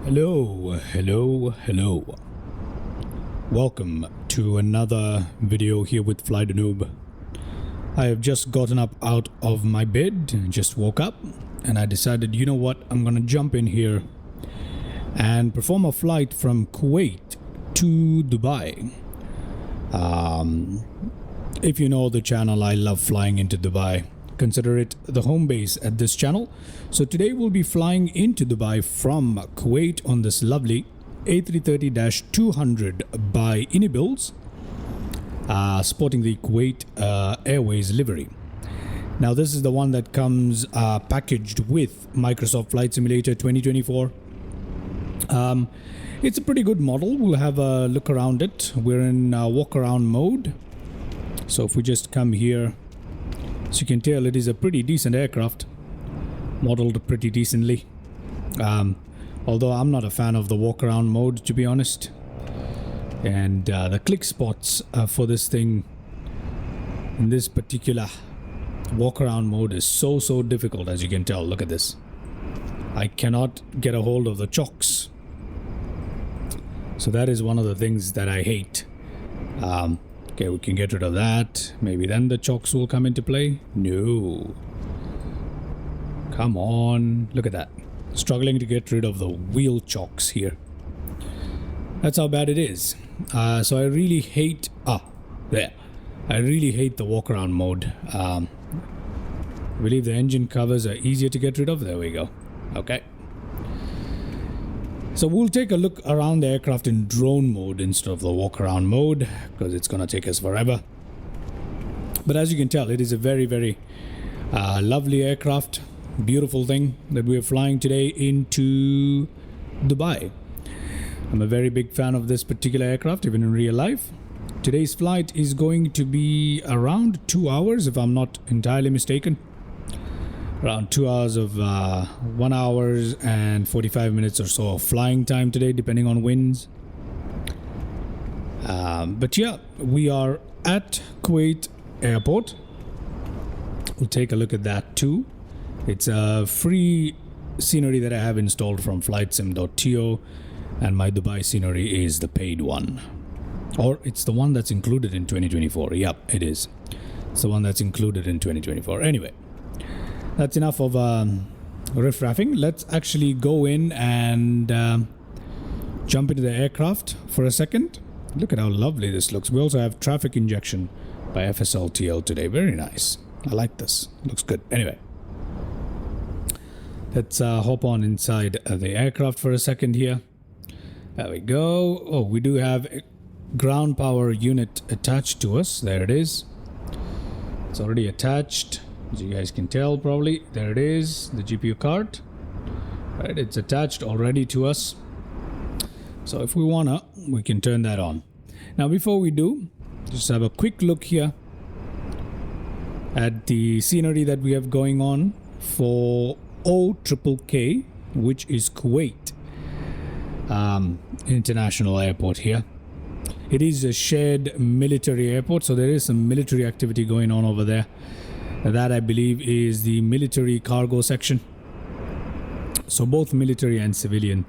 Hello. Welcome to another video here with Fly the Noob. I have just gotten up out of my bed, just woke up, and I decided, you know what, I'm gonna jump in here and perform a flight from Kuwait to Dubai. If you know the channel, I love flying into Dubai. Consider it the home base at this channel. So today we'll be flying into Dubai from Kuwait on this lovely A330-200 by Inibuilds, sporting the Kuwait Airways livery. Now this is the one that comes packaged with Microsoft Flight Simulator 2024. It's a pretty good model. We'll have a look around it. We're in walk around mode. So if we just come here, as you can tell, it is a pretty decent aircraft, modeled pretty decently. Although I'm not a fan of the walk around mode, to be honest. And the click spots for this thing in this particular walk around mode is so difficult, as you can tell. Look at this. I cannot get a hold of the chocks. So that is one of the things that I hate. Okay, we can get rid of that. Maybe then the chocks will come into play. No. Come on. Look at that. Struggling to get rid of the wheel chocks here. That's how bad it is. So I really hate... there. I really hate the walk around mode. I believe the engine covers are easier to get rid of. There we go. Okay. So we'll take a look around the aircraft in drone mode instead of the walk around mode, because it's going to take us forever. But as you can tell, it is a very lovely aircraft. Beautiful thing that we're flying today into Dubai. I'm a very big fan of this particular aircraft, even in real life. Today's flight is going to be around 2 hours, if I'm not entirely mistaken. Around 2 hours of 1 hour and 45 minutes or so of flying time today, depending on winds. But yeah, we are at Kuwait Airport. We'll take a look at that too. It's a free scenery that I have installed from flightsim.to, and my Dubai scenery is the paid one. Or it's the one that's included in 2024. Yep, it is. It's the one that's included in 2024. Anyway. That's enough of riff-raffing. Let's actually go in and jump into the aircraft for a second. Look at how lovely this looks. We also have traffic injection by FSLTL today. Very nice. I like this. Looks good. Anyway, let's hop on inside the aircraft for a second here. There we go. Oh, we do have a ground power unit attached to us. There it is. It's already attached. As you guys can tell, probably, there it is, the GPU card. Right, it's attached already to us. So if we wanna, we can turn that on. Now before we do, just have a quick look here at the scenery that we have going on for OKKK, which is Kuwait International Airport here. It is a shared military airport, so there is some military activity going on over there. That, I believe, is the military cargo section. So both military and civilian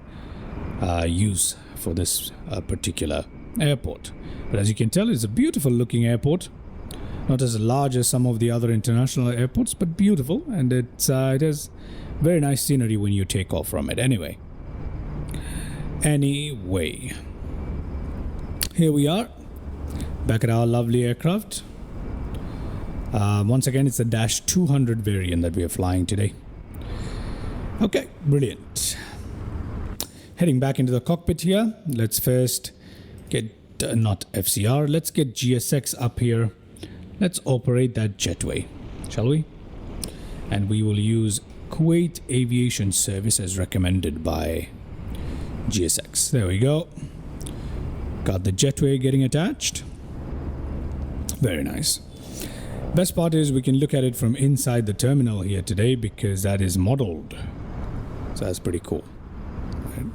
use for this particular airport. But as you can tell, it's a beautiful looking airport. Not as large as some of the other international airports, but beautiful. And it has very nice scenery when you take off from it. Anyway, here we are, back at our lovely aircraft. Once again, it's the -200 variant that we are flying today. Okay, brilliant. Heading back into the cockpit here. Let's first get, not FCR, let's get GSX up here. Let's operate that jetway, shall we? And we will use Kuwait Aviation Service as recommended by GSX. There we go. Got the jetway getting attached. Very nice. Best part is we can look at it from inside the terminal here today, because that is modeled. So that's pretty cool. Right.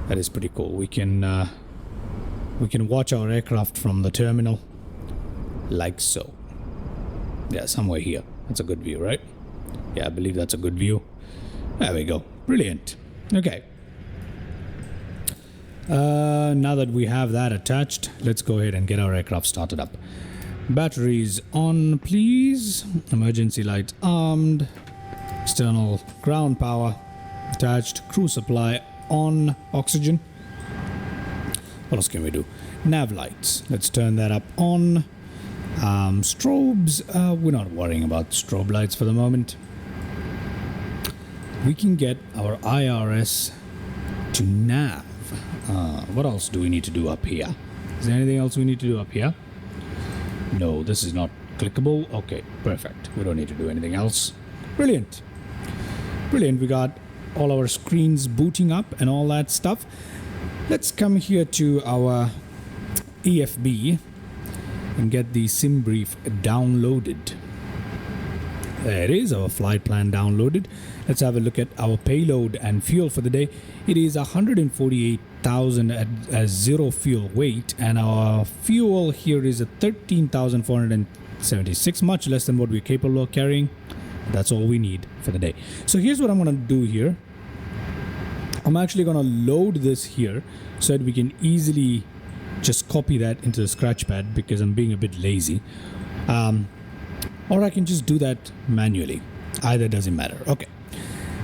That is pretty cool. We can watch our aircraft from the terminal like so. Yeah, somewhere here. That's a good view, right? Yeah, I believe that's a good view. There we go. Brilliant. Okay. Now that we have that attached, let's go ahead and get our aircraft started up. Batteries on, please. Emergency lights armed. External ground power attached. Crew supply on. Oxygen. What else can we do? Nav lights. Let's turn that up on. Strobes. We're not worrying about strobe lights for the moment. We can get our IRS to nav. What else do we need to do up here? Is there anything else we need to do up here? No, this is not clickable. Okay, perfect. We don't need to do anything else. Brilliant. Brilliant. We got all our screens booting up and all that stuff. Let's come here to our EFB and get the sim brief downloaded. There it is, our flight plan downloaded. Let's have a look at our payload and fuel for the day. It is 148,000 at zero fuel weight, and our fuel here is at 13,476, much less than what we're capable of carrying. That's all we need for the day. So here's what I'm going to do here. I'm actually going to load this here so that we can easily just copy that into the scratch pad because I'm being a bit lazy. Or I can just do that manually. Either doesn't matter. Okay.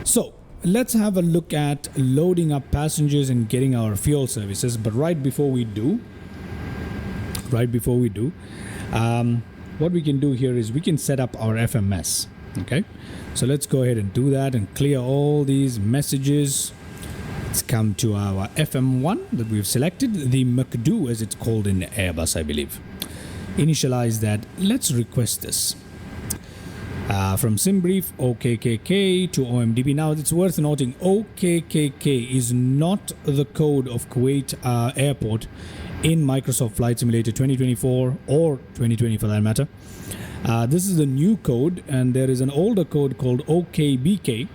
So let's have a look at loading up passengers and getting our fuel services. But right before we do, what we can do here is we can set up our FMS. Okay. So let's go ahead and do that and clear all these messages. Let's come to our FM1 that we've selected, the McDo as it's called in Airbus, I believe. Initialize that. Let's request this. From SimBrief, OKKK to OMDB. Now, it's worth noting OKKK is not the code of Kuwait Airport in Microsoft Flight Simulator 2024 or 2020 for that matter. This is the new code, and there is an older code called OKBK.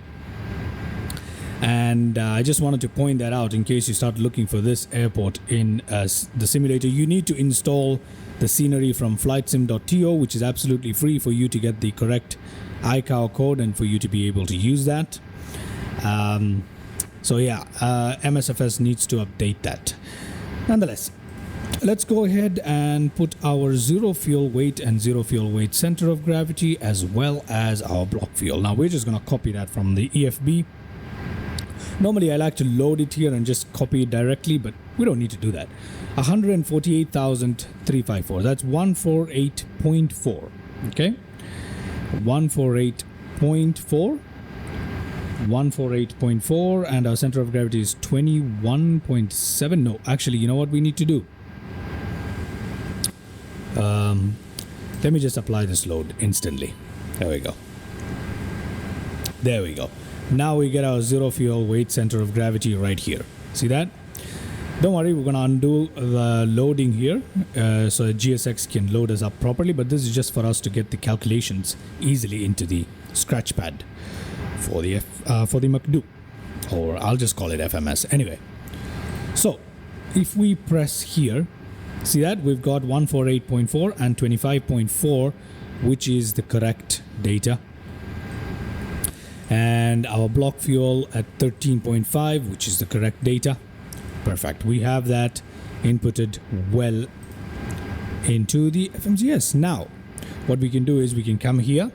And I just wanted to point that out in case you start looking for this airport in the simulator. You need to install the scenery from flightsim.to, which is absolutely free for you to get the correct ICAO code and for you to be able to use that. So yeah, MSFS needs to update that. Nonetheless, let's go ahead and put our zero fuel weight and zero fuel weight center of gravity as well as our block fuel. Now we're just going to copy that from the EFB. Normally I like to load it here and just copy it directly, but we don't need to do that. 148,354. That's 148.4. Okay? 148.4. 148.4, and our center of gravity is 21.7. No, actually, you know what we need to do? Let me just apply this load instantly. There we go. There we go. Now we get our zero fuel weight center of gravity right here. See that? Don't worry, we're going to undo the loading here so that GSX can load us up properly, but this is just for us to get the calculations easily into the scratch pad for the McDo, or I'll just call it FMS. Anyway, so if we press here, see that? We've got 148.4 and 25.4, which is the correct data. And our block fuel at 13.5, which is the correct data. Perfect. We have that inputted well into the FMGS. Now, what we can do is we can come here.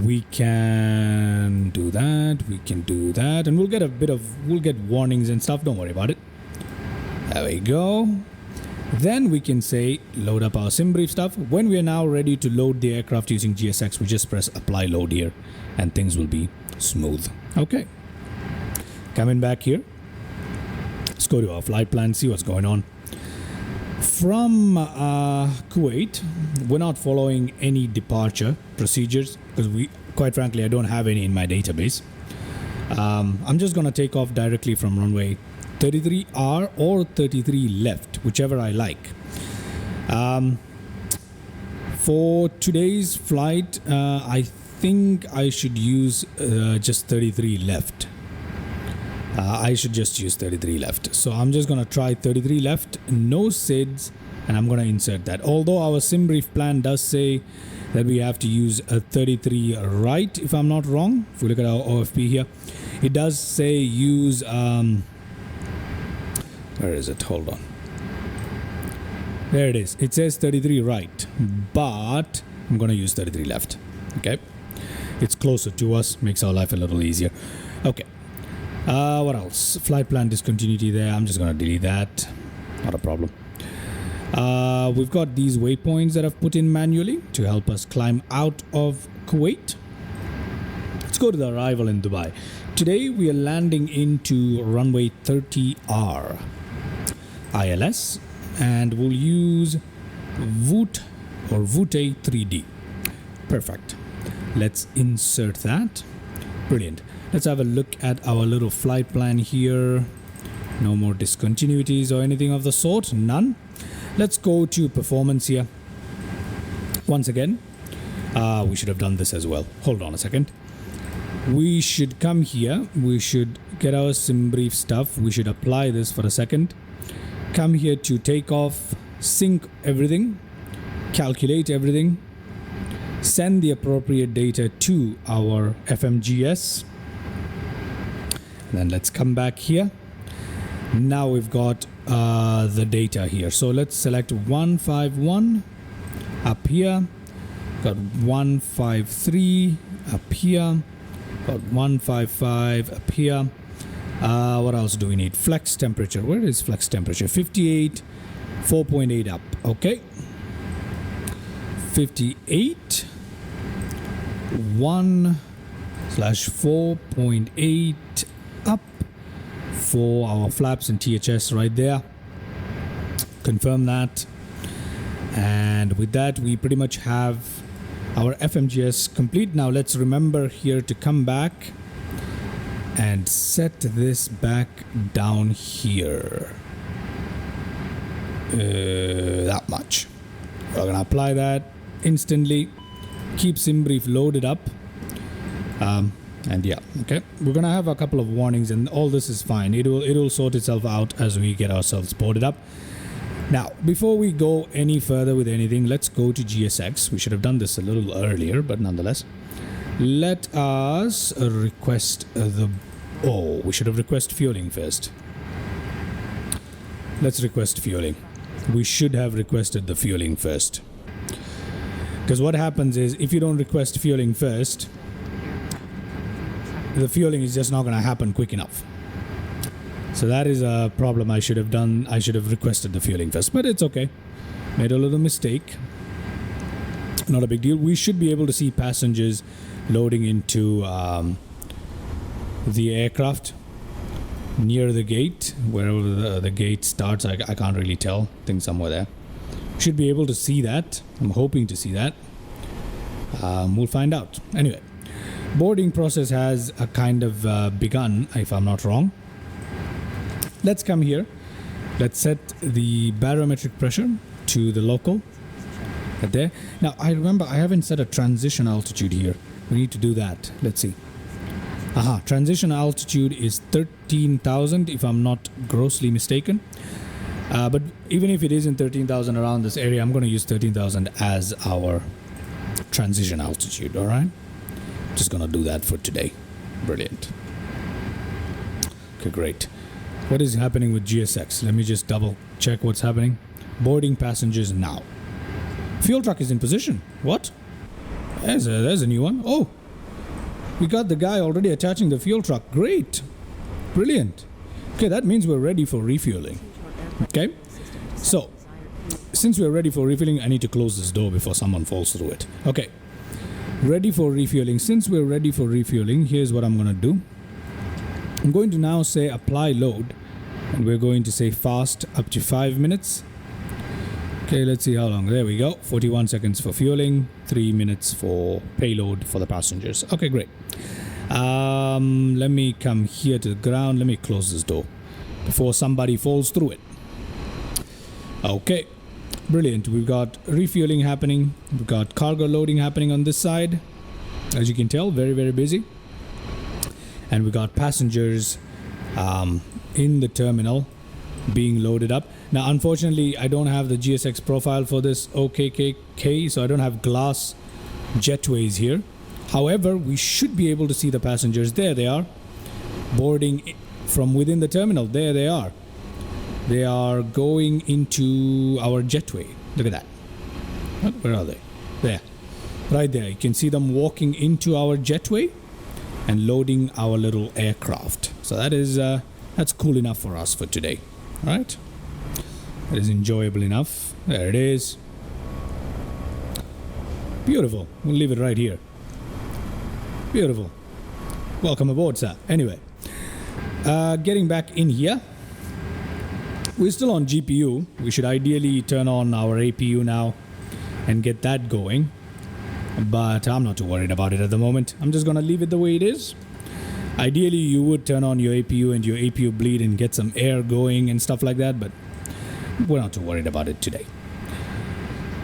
We can do that. We can do that. And we'll get we'll get warnings and stuff. Don't worry about it. There we go. Then we can say load up our SimBrief stuff. When we are now ready to load the aircraft using GSX, we just press apply load here and things will be smooth. Okay. Coming back here. Let's go to our flight plan, see what's going on. From Kuwait, we're not following any departure procedures because quite frankly, I don't have any in my database. I'm just going to take off directly from runway 33R or 33 left, whichever I like. For today's flight, I think I should use just 33 left. I should just use 33 left. So I'm just going to try 33 left, no SIDS, and I'm going to insert that. Although our SimBrief plan does say that we have to use a 33 right, if I'm not wrong. If we look at our OFP here, it does say use Where is it? Hold on. There it is. It says 33 right, but I'm going to use 33 left. Okay. It's closer to us, makes our life a little easier. Okay. What else? Flight plan discontinuity there. I'm just going to delete that. Not a problem. We've got these waypoints that I've put in manually to help us climb out of Kuwait. Let's go to the arrival in Dubai. Today we are landing into runway 30R ILS, and we'll use VOOT or VOOT A330. Perfect. Let's insert that. Brilliant. Let's have a look at our little flight plan here. No more discontinuities or anything of the sort. None. Let's go to performance here. Once again, we should have done this as well. Hold on a second. We should come here. We should get our sim brief stuff. We should apply this for a second. Come here to takeoff, sync everything, calculate everything, send the appropriate data to our FMGS. Then let's come back here. Now we've got the data here. So let's select 151 up here. Got 153 up here. Got 155 up here. What else do we need? Flex temperature. Where is flex temperature? 58, 4.8 up. Okay. 58, 1/4.8 up for our flaps and THS right there. Confirm that. And with that, we pretty much have our FMGS complete. Now let's remember here to come back and set this back down here. That much. We're gonna apply that instantly. Keep SimBrief loaded up. And yeah, okay. We're gonna have a couple of warnings, and all this is fine. It'll sort itself out as we get ourselves boarded up. Now, before we go any further with anything, let's go to GSX. We should have done this a little earlier, but nonetheless. Let us request we should have requested fueling first. Let's request fueling. We should have requested the fueling first. Because what happens is, if you don't request fueling first, the fueling is just not going to happen quick enough. So that is a problem I should have done. I should have requested the fueling first, but it's okay. Made a little mistake. Not a big deal. We should be able to see passengers loading into the aircraft near the gate, wherever the gate starts. I can't really tell. I think somewhere there. Should be able to see that. I'm hoping to see that. We'll find out. Anyway, boarding process has a kind of begun, if I'm not wrong. Let's come here. Let's set the barometric pressure to the local. Right there. Now, I remember I haven't set a transition altitude here. We need to do that. Let's see. Transition altitude is 13,000, if I'm not grossly mistaken. But even if it isn't 13,000 around this area, I'm going to use 13,000 as our transition altitude, all right? Just going to do that for today. Brilliant. Okay, great. What is happening with GSX? Let me just double check what's happening. Boarding passengers now. Fuel truck is in position. What? There's a new one. Oh, we got the guy already attaching the fuel truck. Great. Brilliant. Okay, that means we're ready for refueling. Okay, so since we're ready for refueling, I need to close this door before someone falls through it. Okay, ready for refueling. Since we're ready for refueling, here's what I'm going to do. I'm going to now say apply load, and we're going to say fast up to 5 minutes. Okay, let's see how long. There we go. 41 seconds for fueling, 3 minutes for payload for the passengers. Okay, great. Let me come here to the ground. Let me close this door before somebody falls through it. Okay, brilliant. We've got refueling happening. We've got cargo loading happening on this side. As you can tell, very, very busy. And we got passengers in the terminal being loaded up. Now, unfortunately, I don't have the GSX profile for this OKKK, so I don't have glass jetways here. However, we should be able to see the passengers. There they are, boarding from within the terminal. There they are. They are going into our jetway. Look at that. Where are they? There. Right there. You can see them walking into our jetway and loading our little aircraft. So that is that's cool enough for us for today. Right? That is enjoyable enough. There it is. Beautiful. We'll leave it right here. Beautiful. Welcome aboard, sir. Anyway, getting back in here. We're still on GPU. We should ideally turn on our APU now and get that going. But I'm not too worried about it at the moment. I'm just going to leave it the way it is. Ideally, you would turn on your APU and your APU bleed and get some air going and stuff like that. But we're not too worried about it today.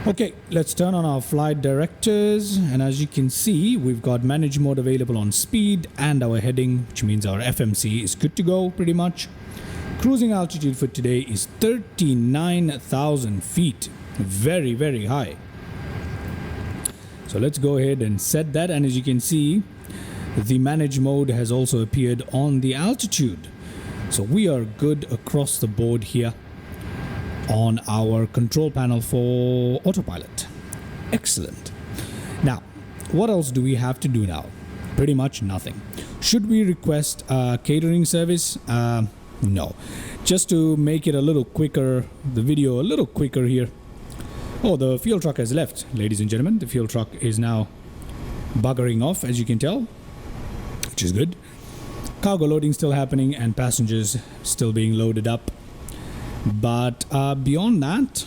Okay, let's turn on our flight directors. And as you can see, we've got manage mode available on speed and our heading, which means our FMC is good to go pretty much. Cruising altitude for today is 39,000 feet. Very, very high. So let's go ahead and set that. And as you can see, the manage mode has also appeared on the altitude. So we are good across the board here on our control panel for autopilot. Excellent. Now, what else do we have to do now? Pretty much nothing. Should we request a catering service? No. Just to make it a little quicker, the video a little quicker here. Oh, the fuel truck has left, ladies and gentlemen. The fuel truck is now buggering off, as you can tell, which is good. Cargo loading still happening and passengers still being loaded up. But beyond that,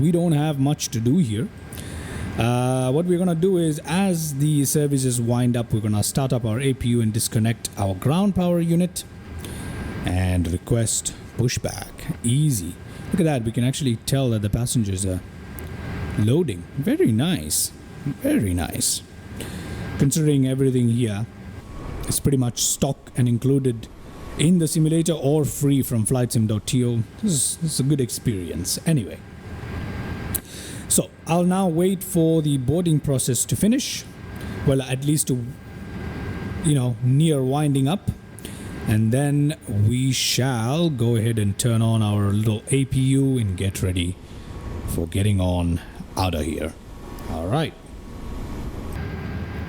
we don't have much to do here. What we're going to do is, as the services wind up, we're going to start up our APU and disconnect our ground power unit and request pushback. Easy. Look at that. We can actually tell that the passengers are loading. Very nice. Very nice. Considering everything here is pretty much stock and included in the simulator or free from flightsim.to. This is a good experience. Anyway. So I'll now wait for the boarding process to finish. Well, at least to, near winding up. And then we shall go ahead and turn on our little APU and get ready for getting on out of here. All right.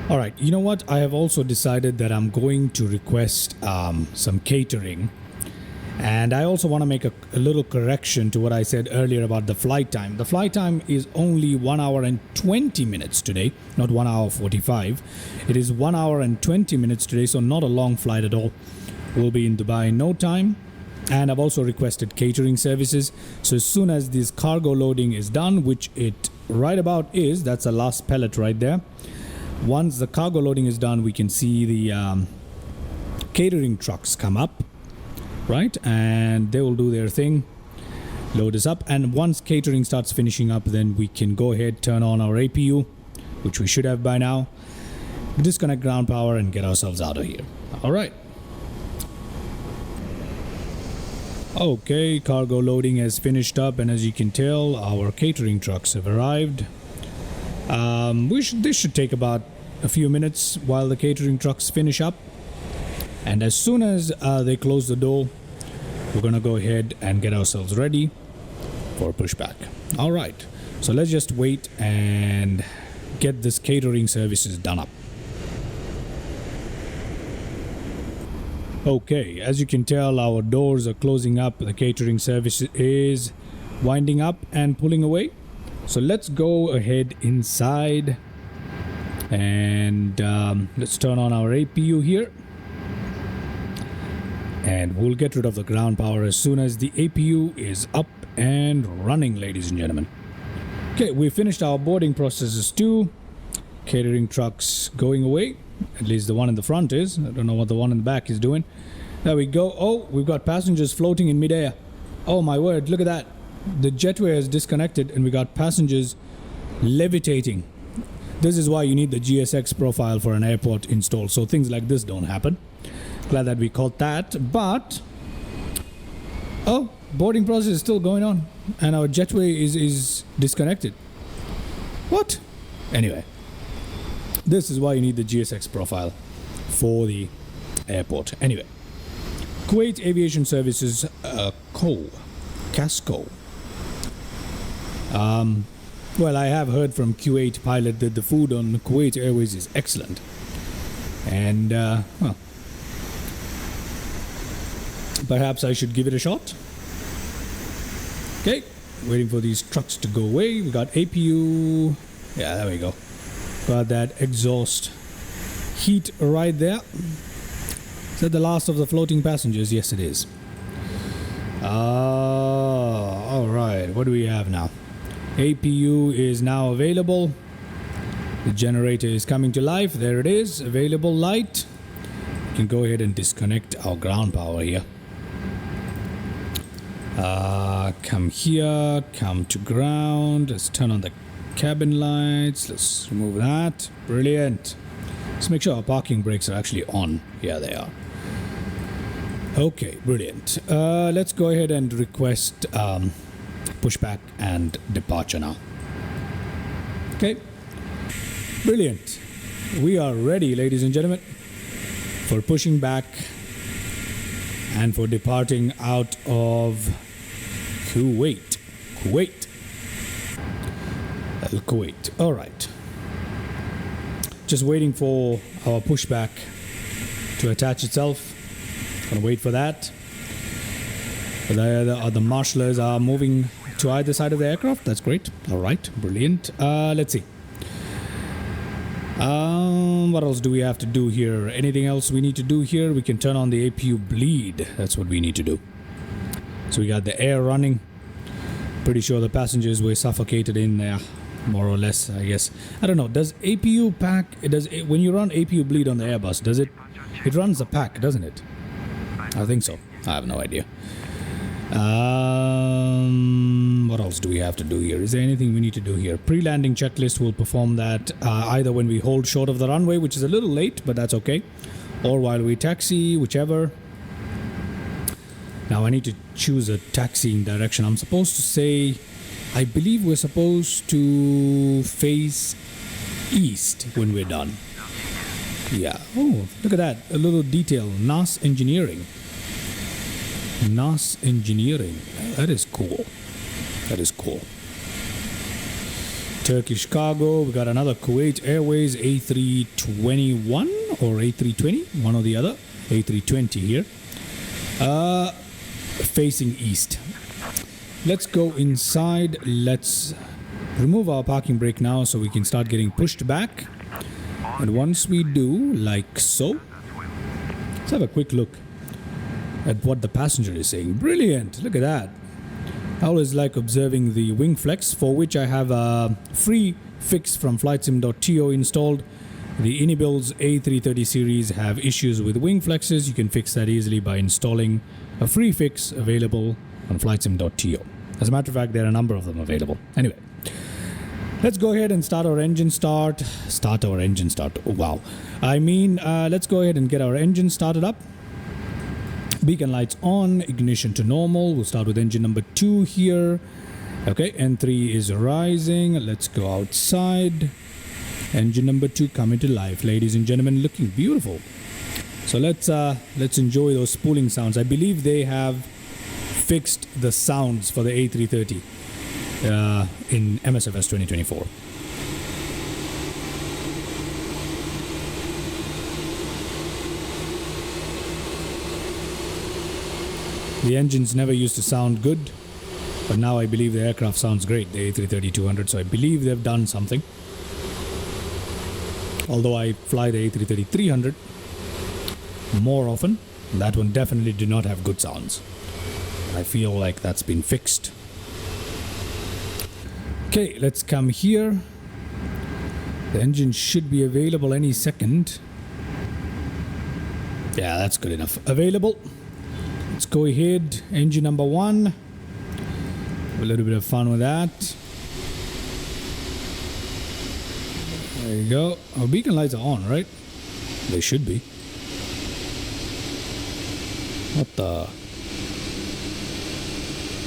All right. You know what? I have also decided that I'm going to request some catering. And I also want to make a little correction to what I said earlier about the flight time. The flight time is only 1 hour and 20 minutes today, not 1 hour 45. It is 1 hour and 20 minutes today, so not a long flight at all. We'll be in Dubai in no time. And I've also requested catering services. So as soon as this cargo loading is done, which it right about is, that's the last pellet right there. Once the cargo loading is done, we can see the catering trucks come up, right? And they will do their thing, load us up. And once catering starts finishing up, then we can go ahead, turn on our APU, which we should have by now, disconnect ground power and get ourselves out of here. All right. Okay, cargo loading has finished up, and as you can tell, our catering trucks have arrived. This should take about a few minutes while the catering trucks finish up. And as soon as they close the door, we're going to go ahead and get ourselves ready for pushback. All right, so let's just wait and get this catering services done up. Okay, as you can tell, our doors are closing up. The catering service is winding up and pulling away. So let's go ahead inside and let's turn on our APU here. And we'll get rid of the ground power as soon as the APU is up and running, ladies and gentlemen. Okay, we finished our boarding processes too. Catering trucks going away. At least the one in the front is. I don't know what the one in the back is doing. There we go. Oh, we've got passengers floating in midair. Oh my word, look at that. The jetway has disconnected and we got passengers levitating. This is why you need the GSX profile for an airport installed, so things like this don't happen. Glad that we caught that, but oh, boarding process is still going on and our jetway is disconnected. What? Anyway, this is why you need the GSX profile for the airport. Anyway, Kuwait Aviation Services, Casco. Well, I have heard from Kuwait pilot that the food on Kuwait Airways is excellent. And, well, perhaps I should give it a shot. Okay, waiting for these trucks to go away. We got APU. Yeah, there we go. Got that exhaust heat right there. Is that the last of the floating passengers? Yes, it is. Alright, what do we have now? APU is now available. The generator is coming to life. There it is, available light. We can go ahead and disconnect our ground power here. Come here, come to ground. Let's turn on the cabin lights. Let's remove that. Brilliant. Let's make sure our parking brakes are actually on. Yeah, they are. Okay, brilliant. Let's go ahead and request pushback and departure now. Okay, brilliant. We are ready, ladies and gentlemen, for pushing back and for departing out of Kuwait. Kuwait. All right. Just waiting for our pushback to attach itself. Gonna wait for that. The marshalers are moving to either side of the aircraft. That's great. All right, brilliant. Let's see. What else do we have to do here? Anything else we need to do here? We can turn on the APU bleed. That's what we need to do. So we got the air running. Pretty sure the passengers were suffocated in there, more or less, I guess. I don't know. Does APU pack? When you run APU bleed on the Airbus, does it? It runs the pack, doesn't it? I think so. I have no idea. What else do we have to do here? Is there anything we need to do here? Pre-landing checklist will perform that either when we hold short of the runway, which is a little late, but that's okay, or while we taxi, whichever. Now I need to choose a taxiing direction. I'm supposed to say, I believe we're supposed to face east when we're done. Yeah. Oh, look at that. A little detail. NAS Engineering. NAS Engineering. That is cool. That is cool. Turkish cargo. We got another Kuwait Airways A321 or A320. One or the other. A320 here. Facing east. Let's go inside. Let's remove our parking brake now so we can start getting pushed back. And once we do, like so, let's have a quick look at what the passenger is saying. Brilliant! Look at that. I always like observing the wing flex, for which I have a free fix from flightsim.to installed. The Inibuilds A330 series have issues with wing flexes. You can fix that easily by installing a free fix available on flightsim.to. As a matter of fact, there are a number of them available. Anyway, let's go ahead and start our engine start. Start our engine start. Oh, wow. I mean, let's go ahead and get our engine started up. Beacon lights on, ignition to normal. We'll start with engine number 2 here. Okay, N3 is rising. Let's go outside. Engine number 2 coming to life, ladies and gentlemen, looking beautiful. So let's enjoy those spooling sounds. I believe they have fixed the sounds for the A330 in MSFS 2024. The engines never used to sound good, but now I believe the aircraft sounds great, the A330-200, so I believe they've done something. Although I fly the A330-300 more often, that one definitely did not have good sounds. I feel like that's been fixed. Okay, let's come here. The engine should be available any second. Yeah, that's good enough. Available. Let's go ahead. Engine number 1. Have a little bit of fun with that. There you go. Our beacon lights are on, right? They should be. What the?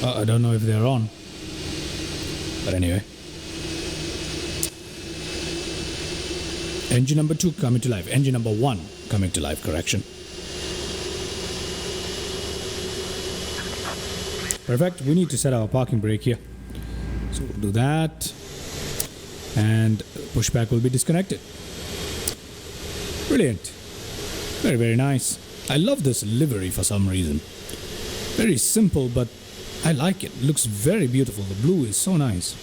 I don't know if they're on. But anyway. Engine number 2 coming to life. Engine number 1 coming to life, correction. Perfect. We need to set our parking brake here. So we'll do that. And pushback will be disconnected. Brilliant. Very, very nice. I love this livery for some reason. Very simple, but I like it. It looks very beautiful. The blue is so nice.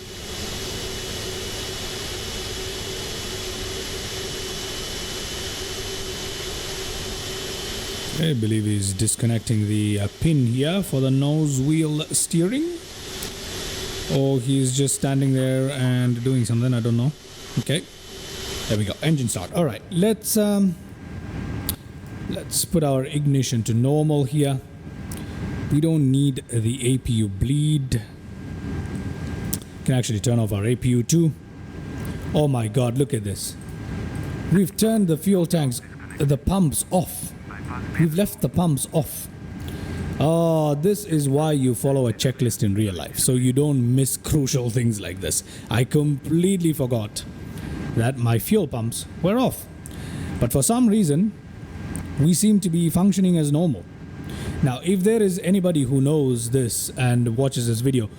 I believe he's disconnecting the pin here for the nose wheel steering. Or he's just standing there and doing something, I don't know. Okay, there we go, engine start. All right, let's put our ignition to normal here. We don't need the APU bleed. Can actually turn off our APU too. Oh my god, look at this. We've turned the fuel tanks, the pumps off. We've left the pumps off. Oh, this is why you follow a checklist in real life, so you don't miss crucial things like this. I completely forgot that my fuel pumps were off. But for some reason, we seem to be functioning as normal. Now, if there is anybody who knows this and watches this video,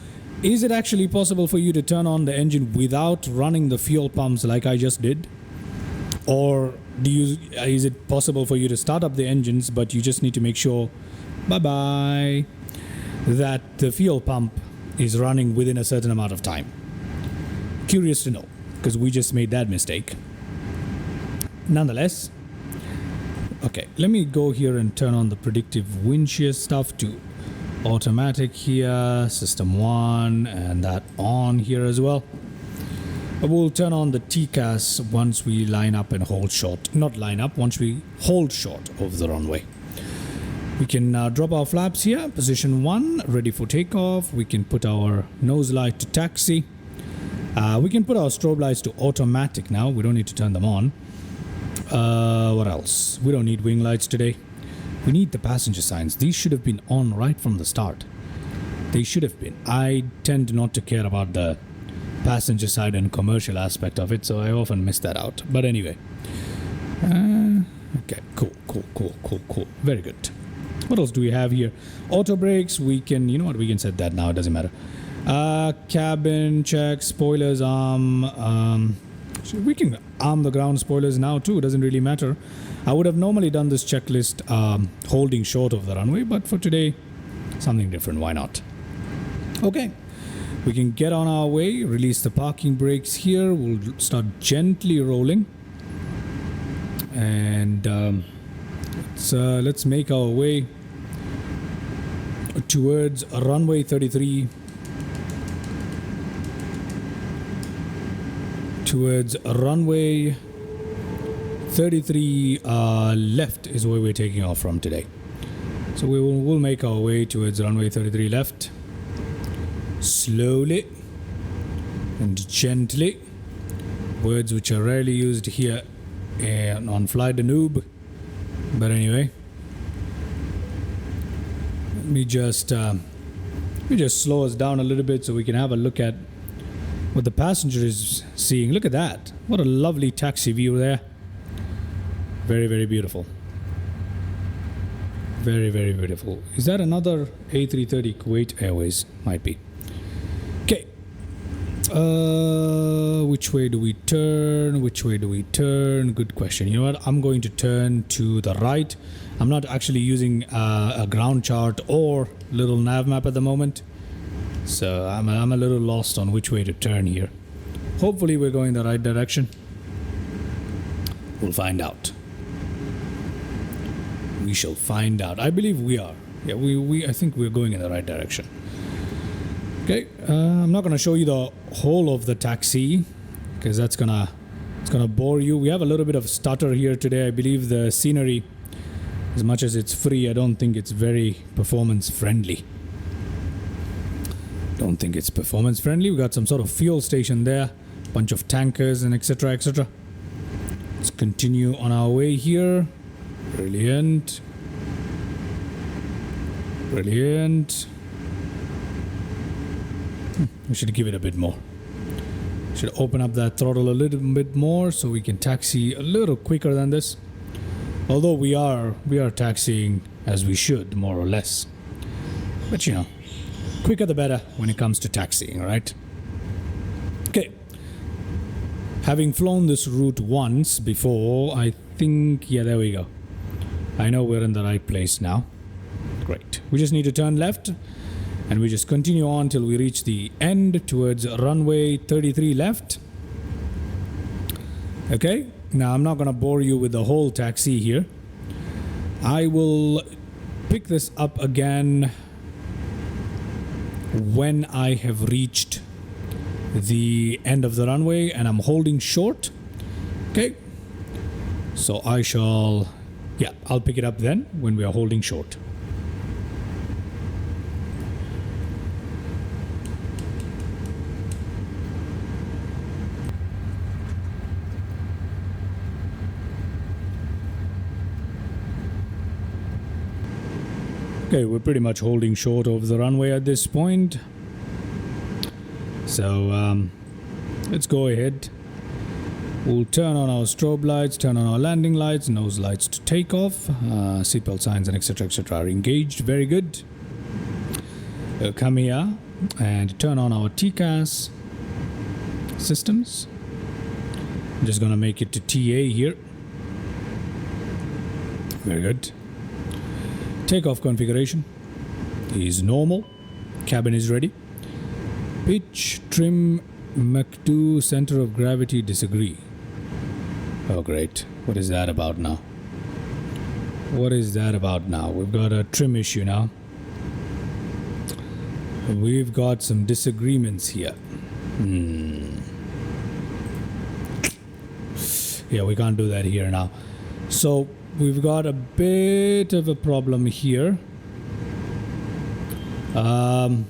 is it actually possible for you to turn on the engine without running the fuel pumps like I just did? Or is it possible for you to start up the engines, but you just need to make sure that the fuel pump is running within a certain amount of time? Curious to know, because we just made that mistake. Nonetheless, okay, let me go here and turn on the predictive wind shear stuff to automatic here, system 1, and that on here as well. We'll turn on the TCAS once we line up and hold short. Not line up, once we hold short of the runway. We can drop our flaps here, position 1, ready for takeoff. We can put our nose light to taxi. We can put our strobe lights to automatic now. We don't need to turn them on. What else? We don't need wing lights today. We need the passenger signs. These should have been on right from the start. They should have been. I tend not to care about the passenger side and commercial aspect of it, so I often miss that out. But anyway. Okay, cool. Very good. What else do we have here? Auto brakes, we can, you know what, we can set that now, it doesn't matter. Cabin check, spoilers arm. So we can arm the ground spoilers now too, it doesn't really matter. I would have normally done this checklist holding short of the runway, but for today, something different, why not? Okay, we can get on our way, release the parking brakes here, we'll start gently rolling. And let's make our way towards runway 33. Towards runway 33 left is where we're taking off from today. So we'll make our way towards runway 33 left. Slowly and gently. Words which are rarely used here on Fly the Noob. But anyway, let me just slow us down a little bit so we can have a look at what the passenger is seeing. Look at that. What a lovely taxi view there. Very, very beautiful. Very, very beautiful. Is that another A330 Kuwait Airways? Might be. Okay. Which way do we turn? Which way do we turn? Good question. You know what? I'm going to turn to the right. I'm not actually using a ground chart or little nav map at the moment. So I'm a little lost on which way to turn here. Hopefully we're going the right direction. We'll find out. We shall find out. I believe we are. Yeah, I think we're going in the right direction. Okay, I'm not going to show you the whole of the taxi because it's gonna bore you. We have a little bit of stutter here today. I believe the scenery, as much as it's free, I don't think it's very performance friendly. Don't think it's performance friendly. We got some sort of fuel station there, bunch of tankers and etc. etc. Let's continue on our way here. Brilliant. Brilliant. We should give it a bit more. Should open up that throttle a little bit more so we can taxi a little quicker than this. Although we are taxiing as we should, more or less. But you know, Quicker the better when it comes to taxiing, right? Okay. Having flown this route once before, I think, yeah, there we go. I know we're in the right place now. Great. We just need to turn left and we just continue on till we reach the end towards runway 33 left. Okay. Now, I'm not going to bore you with the whole taxi here. I will pick this up again when I have reached the end of the runway and I'm holding short. Okay. So I shall, yeah, I'll pick it up then when we are holding short. Okay, we're pretty much holding short of the runway at this point. So let's go ahead. We'll turn on our strobe lights, turn on our landing lights, nose lights to take off. Seatbelt signs and etc. are engaged. Very good. We'll come here and turn on our TCAS systems. I'm just going to make it to TA here. Very good. Takeoff configuration is normal. Cabin is ready. Pitch, trim, Mach 2, center of gravity, disagree. Oh, great. What is that about now? What is that about now? We've got a trim issue now. We've got some disagreements here. Yeah, we can't do that here now. So we've got a bit of a problem here. So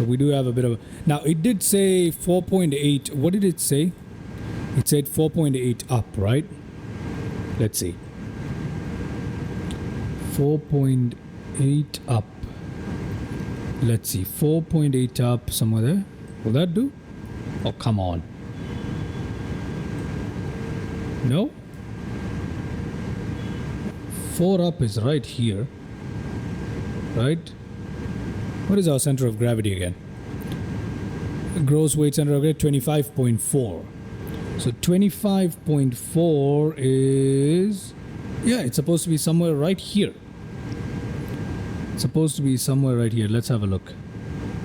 we do have a bit of a... Now, it did say 4.8. What did it say? It said 4.8 up, right? Let's see. 4.8 up. Let's see. 4.8 up somewhere there. Will that do? Oh, come on. No? 4 up is right here. Right? What is our center of gravity again? Gross weight center of gravity 25.4. So 25.4 is... Yeah, it's supposed to be somewhere right here. It's supposed to be somewhere right here. Let's have a look.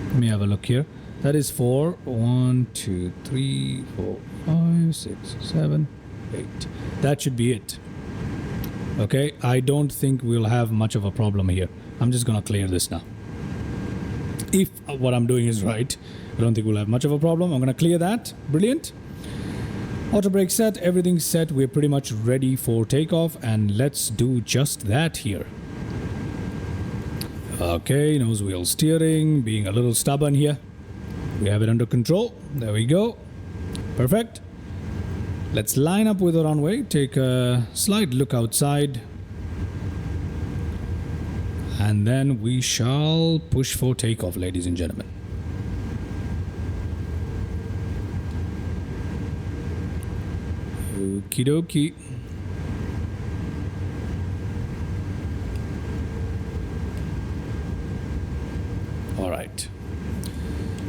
Let me have a look here. That is 4. 1, 2, 3, 4, 5, 6, 7, 8. That should be it. Okay, I don't think we'll have much of a problem here. I'm just gonna clear this now. If what I'm doing is right, I don't think we'll have much of a problem. I'm gonna clear that. Brilliant. Auto brake set, everything's set. We're pretty much ready for takeoff, and let's do just that here. Okay, nose wheel steering, being a little stubborn here. We have it under control. There we go. Perfect. Let's line up with the runway, take a slight look outside, and then we shall push for takeoff, ladies and gentlemen. Okie dokie. All right.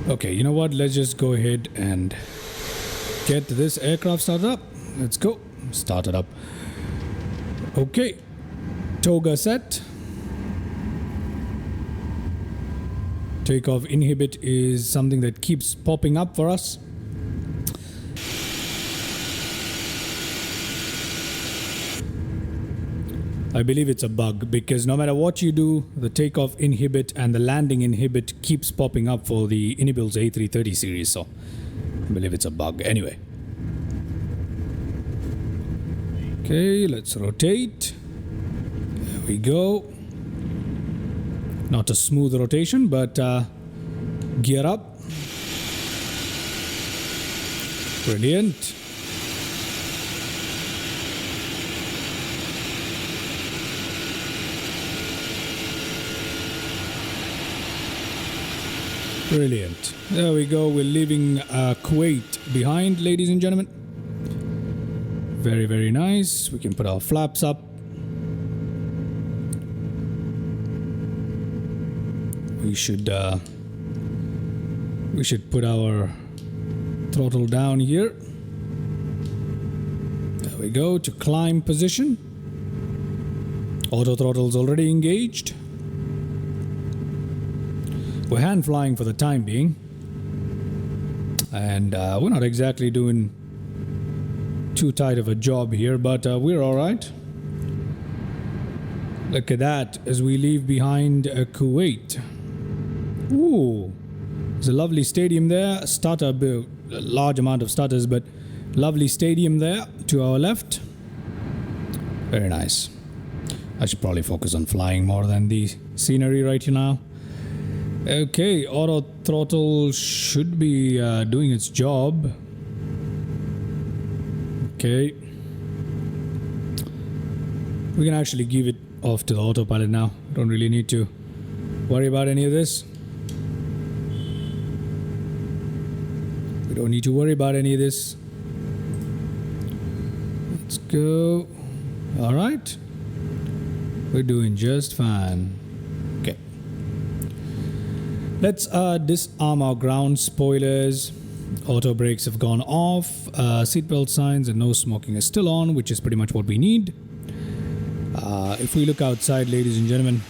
Okay, you know what? Let's just go ahead and get this aircraft started up. Let's go. Start it up. Okay. Toga set. Takeoff inhibit is something that keeps popping up for us. I believe it's a bug because no matter what you do, the takeoff inhibit and the landing inhibit keeps popping up for the Inibuilds A330 series. So I believe it's a bug. Anyway. Okay, let's rotate. There we go. Not a smooth rotation, but gear up. Brilliant. Brilliant. There we go. We're leaving Kuwait behind, ladies and gentlemen. Very, very nice. We can put our flaps up. We we should put our throttle down here. There we go, to climb position. Auto throttle's already engaged. We're hand flying for the time being, and we're not exactly doing too tight of a job here, but we're all right. Look at that as we leave behind Kuwait. Ooh, there's a lovely stadium there. Stutter, a large amount of stutters, but lovely stadium there to our left. Very nice. I should probably focus on flying more than the scenery right now. Okay, auto throttle should be doing its job. Okay. We can actually give it off to the autopilot now. Don't really need to worry about any of this. We don't need to worry about any of this. Let's go. All right. We're doing just fine. Okay. Let's disarm our ground spoilers. Auto brakes have gone off. Seatbelt signs and no smoking is still on, which is pretty much what we need. If we look outside, ladies and gentlemen,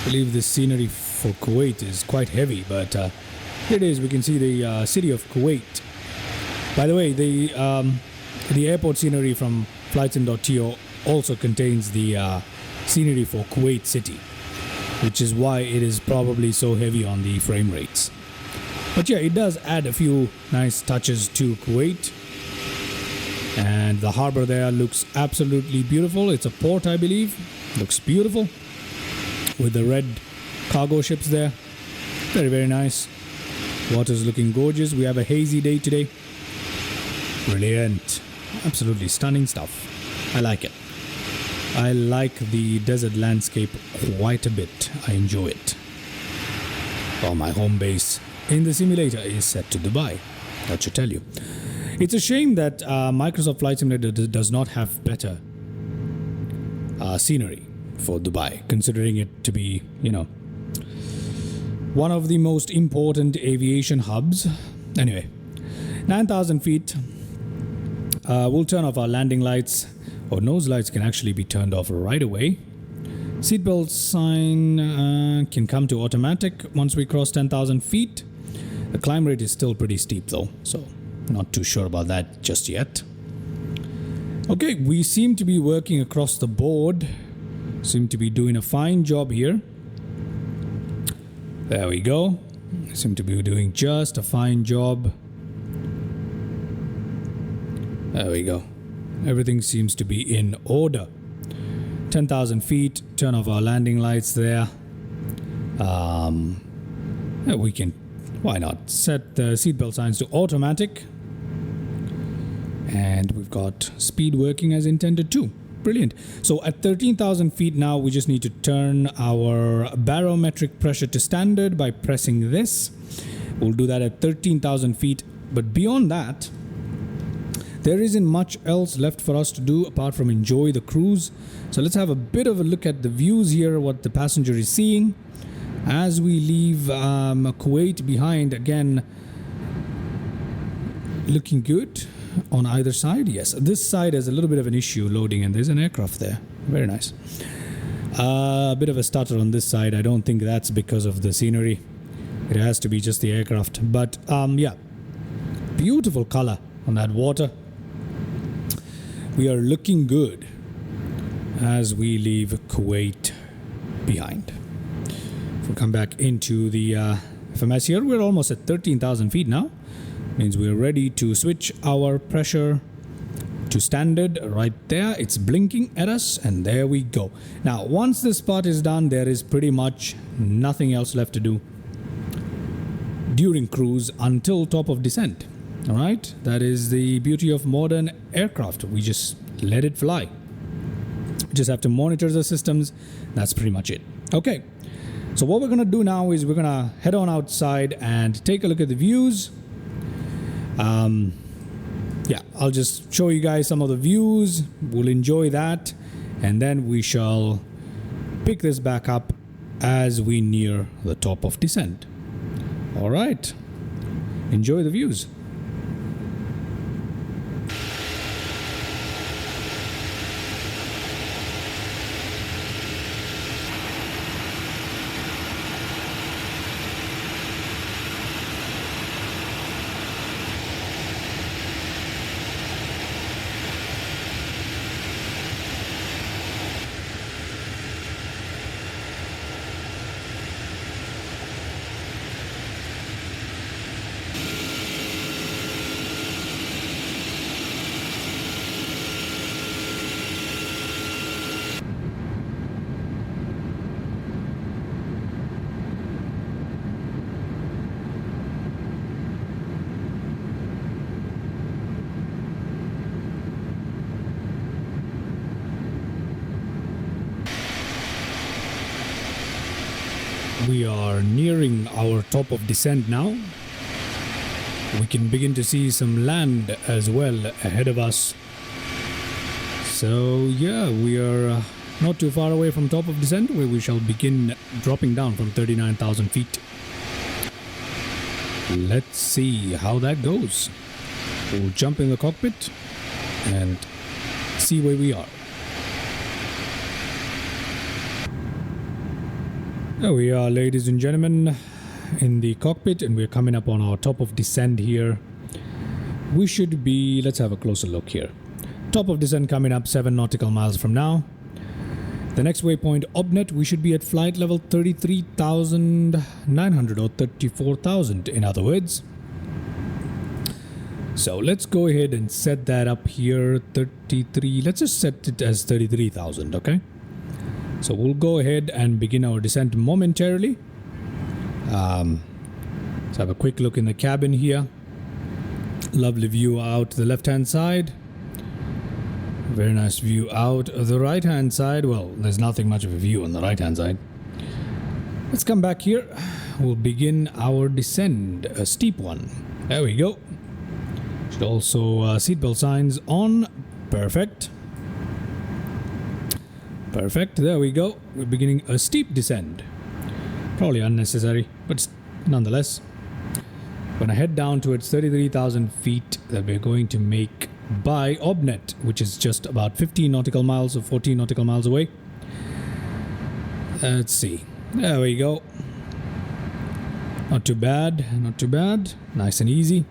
I believe the scenery for Kuwait is quite heavy, but here it is. We can see the city of Kuwait. By the way, the airport scenery from flightsim.to also contains the scenery for Kuwait City, which is why it is probably so heavy on the frame rates. But yeah, it does add a few nice touches to Kuwait. And the harbor there looks absolutely beautiful. It's a port, I believe. Looks beautiful with the red cargo ships there. Very, very nice. Water's looking gorgeous. We have a hazy day today. Brilliant. Absolutely stunning stuff. I like it. I like the desert landscape quite a bit. I enjoy it. Well, my home base in the simulator is set to Dubai. That should tell you. It's a shame that Microsoft Flight Simulator does not have better scenery for Dubai, considering it to be, one of the most important aviation hubs. Anyway, 9,000 feet. We'll turn off our landing lights. Our nose lights can actually be turned off right away. Seatbelt sign can come to automatic once we cross 10,000 feet. The climb rate is still pretty steep though, so not too sure about that just yet. Okay, we seem to be working across the board. Seem to be doing a fine job here. There we go. Seem to be doing just a fine job. There we go. Everything seems to be in order. 10,000 feet. Turn off our landing lights there. We can, why not, set the seatbelt signs to automatic. And we've got speed working as intended too. Brilliant. So at 13,000 feet now, we just need to turn our barometric pressure to standard by pressing this. We'll do that at 13,000 feet. But beyond that, there isn't much else left for us to do apart from enjoy the cruise. So let's have a bit of a look at the views here, what the passenger is seeing. As we leave Kuwait behind, again, looking good on either side. Yes, this side has a little bit of an issue loading, and there's an aircraft there. Very nice. A bit of a stutter on this side. I don't think that's because of the scenery. It has to be just the aircraft. But yeah, beautiful color on that water. We are looking good as we leave Kuwait behind. If we come back into the FMS here, we're almost at 13,000 feet now. Means we're ready to switch our pressure to standard right there. It's blinking at us, and there we go. Now, once this part is done, there is pretty much nothing else left to do during cruise until top of descent. All right, that is the beauty of modern aircraft. We just let it fly. We just have to monitor the systems. That's pretty much it. Okay, so what we're gonna do now is we're gonna head on outside and take a look at the views. Yeah, I'll just show you guys some of the views. We'll enjoy that, and then we shall pick this back up as we near the top of descent. All right, enjoy the views. We are nearing our top of descent now. We can begin to see some land as well ahead of us. So yeah, we are not too far away from top of descent, where we shall begin dropping down from 39,000 feet. Let's see how that goes. We'll jump in the cockpit and see where we are. There we are, ladies and gentlemen, in the cockpit, and we're coming up on our top of descent here. We should be, let's have a closer look here. Top of descent coming up 7 nautical miles from now. The next waypoint, Obnet, we should be at flight level 33,900 or 34,000 in other words. So let's go ahead and set that up here, 33, let's just set it as 33,000, okay? So we'll go ahead and begin our descent momentarily. Let's have a quick look in the cabin here. Lovely view out the left-hand side. Very nice view out the right-hand side. Well, there's nothing much of a view on the right-hand side. Let's come back here. We'll begin our descent, a steep one. There we go. Should also seatbelt signs on. Perfect. Perfect, there we go. We're beginning a steep descent. Probably unnecessary, but nonetheless. Gonna head down towards 33,000 feet that we're going to make by Obnet, which is just about 15 nautical miles or 14 nautical miles away. Let's see. There we go. Not too bad, not too bad. Nice and easy.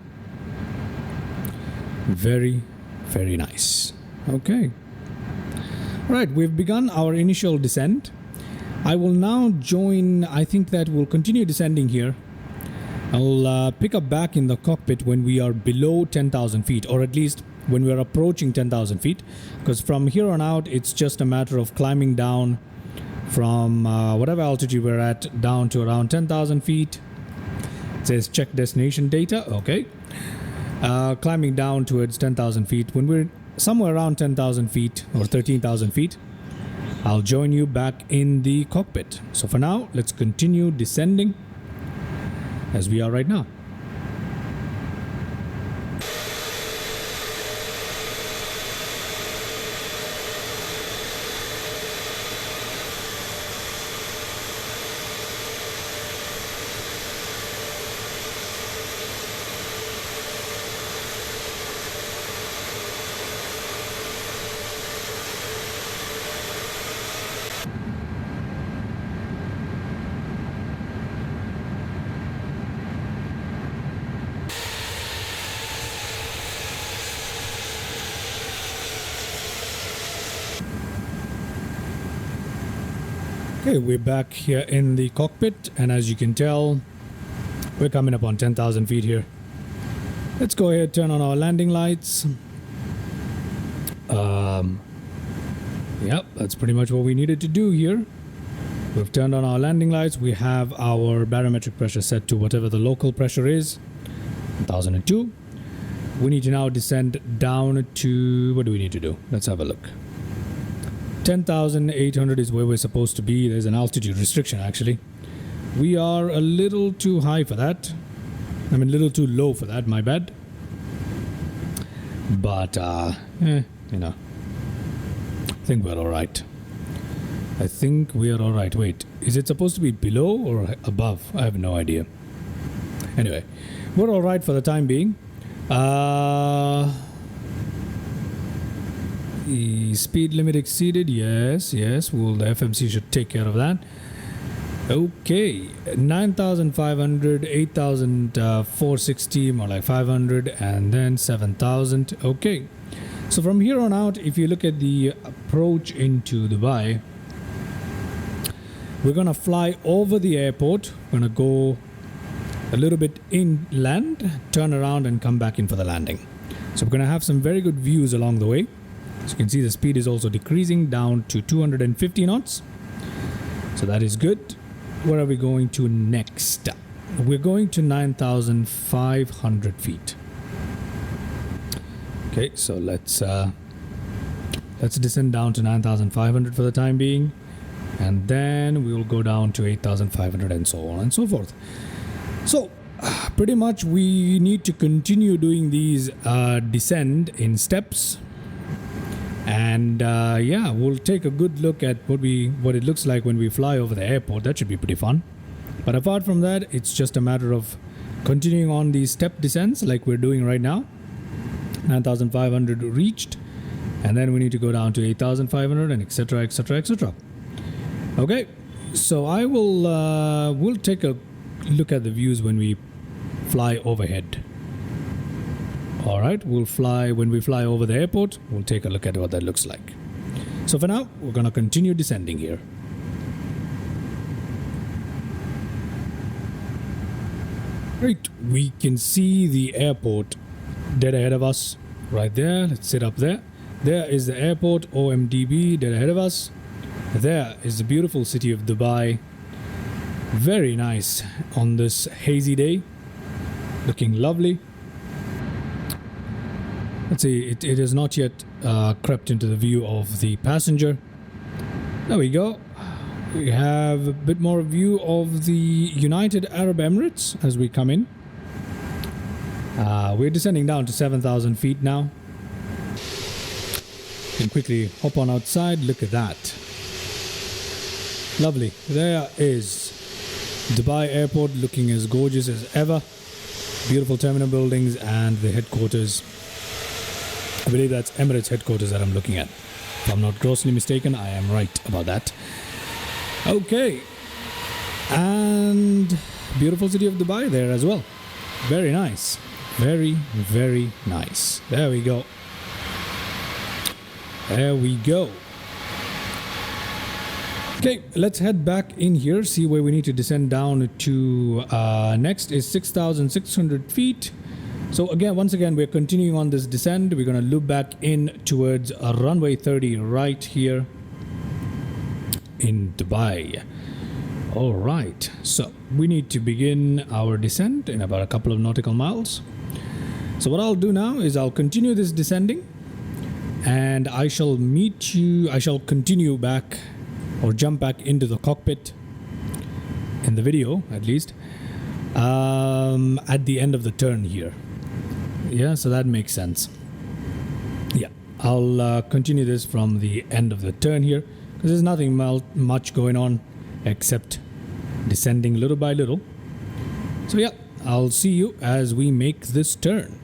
Very, very nice. Okay. Right, we've begun our initial descent. I will now join, I think that we'll continue descending here. I'll pick up back in the cockpit when we are below 10,000 feet, or at least when we're approaching 10,000 feet. Because from here on out, it's just a matter of climbing down from whatever altitude we're at down to around 10,000 feet. It says check destination data, okay. Climbing down towards 10,000 feet. When we're somewhere around 10,000 feet or 13,000 feet, I'll join you back in the cockpit. So for now, let's continue descending as we are right now. Okay, we're back here in the cockpit, and as you can tell, we're coming up on 10,000 feet here. Let's go ahead, turn on our landing lights. Yep, that's pretty much what we needed to do here. We've turned on our landing lights. We have our barometric pressure set to whatever the local pressure is, 1002. We need to now descend down to, what do we need to do? Let's have a look. 10,800 is where we're supposed to be. There's an altitude restriction actually. We are a little too high for that. I mean, a little too low for that, my bad. But, you know, I think we're alright. I think we are all right. Wait, is it supposed to be below or above? I have no idea. Anyway, we're all right for the time being. The speed limit exceeded. Yes. Well, the FMC should take care of that. Okay, 9,500, 8,460, more like 500, and then 7,000. Okay, so from here on out, if you look at the approach into Dubai, we're gonna fly over the airport. We're gonna go a little bit inland, turn around, and come back in for the landing. So we're gonna have some very good views along the way. So you can see the speed is also decreasing down to 250 knots. So that is good. Where are we going to next? We're going to 9,500 feet. Okay, so let's descend down to 9,500 for the time being, and then we will go down to 8,500 and so on and so forth. So pretty much we need to continue doing these descend in steps. And yeah, we'll take a good look at what it looks like when we fly over the airport. That should be pretty fun. But apart from that, it's just a matter of continuing on these step descents like we're doing right now. 9,500 reached, and then we need to go down to 8,500 and etc, etc, etc. Okay, so I will we'll take a look at the views when we fly overhead. All right, when we fly over the airport, we'll take a look at what that looks like. So for now, we're going to continue descending here. Great, we can see the airport dead ahead of us right there. Let's sit up there. There is the airport, OMDB, dead ahead of us. There is the beautiful city of Dubai. Very nice on this hazy day. Looking lovely. Let's see, it has not yet crept into the view of the passenger. There we go. We have a bit more view of the United Arab Emirates as we come in. We're descending down to 7,000 feet now. Can quickly hop on outside. Look at that. Lovely. There is Dubai Airport, looking as gorgeous as ever. Beautiful terminal buildings and the headquarters. I believe that's Emirates headquarters that I'm looking at. If I'm not grossly mistaken, I am right about that. Okay. And beautiful city of Dubai there as well. Very nice. Very, very nice. There we go. There we go. Okay, let's head back in here, see where we need to descend down to. Next is 6,600 feet. So again, once again, we're continuing on this descent. We're going to loop back in towards runway 30 right here in Dubai. All right, so we need to begin our descent in about a couple of nautical miles. So what I'll do now is I'll continue this descending, and I shall continue back or jump back into the cockpit in the video, at least, at the end of the turn here. Yeah, so that makes sense. Yeah, I'll continue this from the end of the turn here, because there's nothing much going on except descending little by little. So yeah, I'll see you as we make this turn.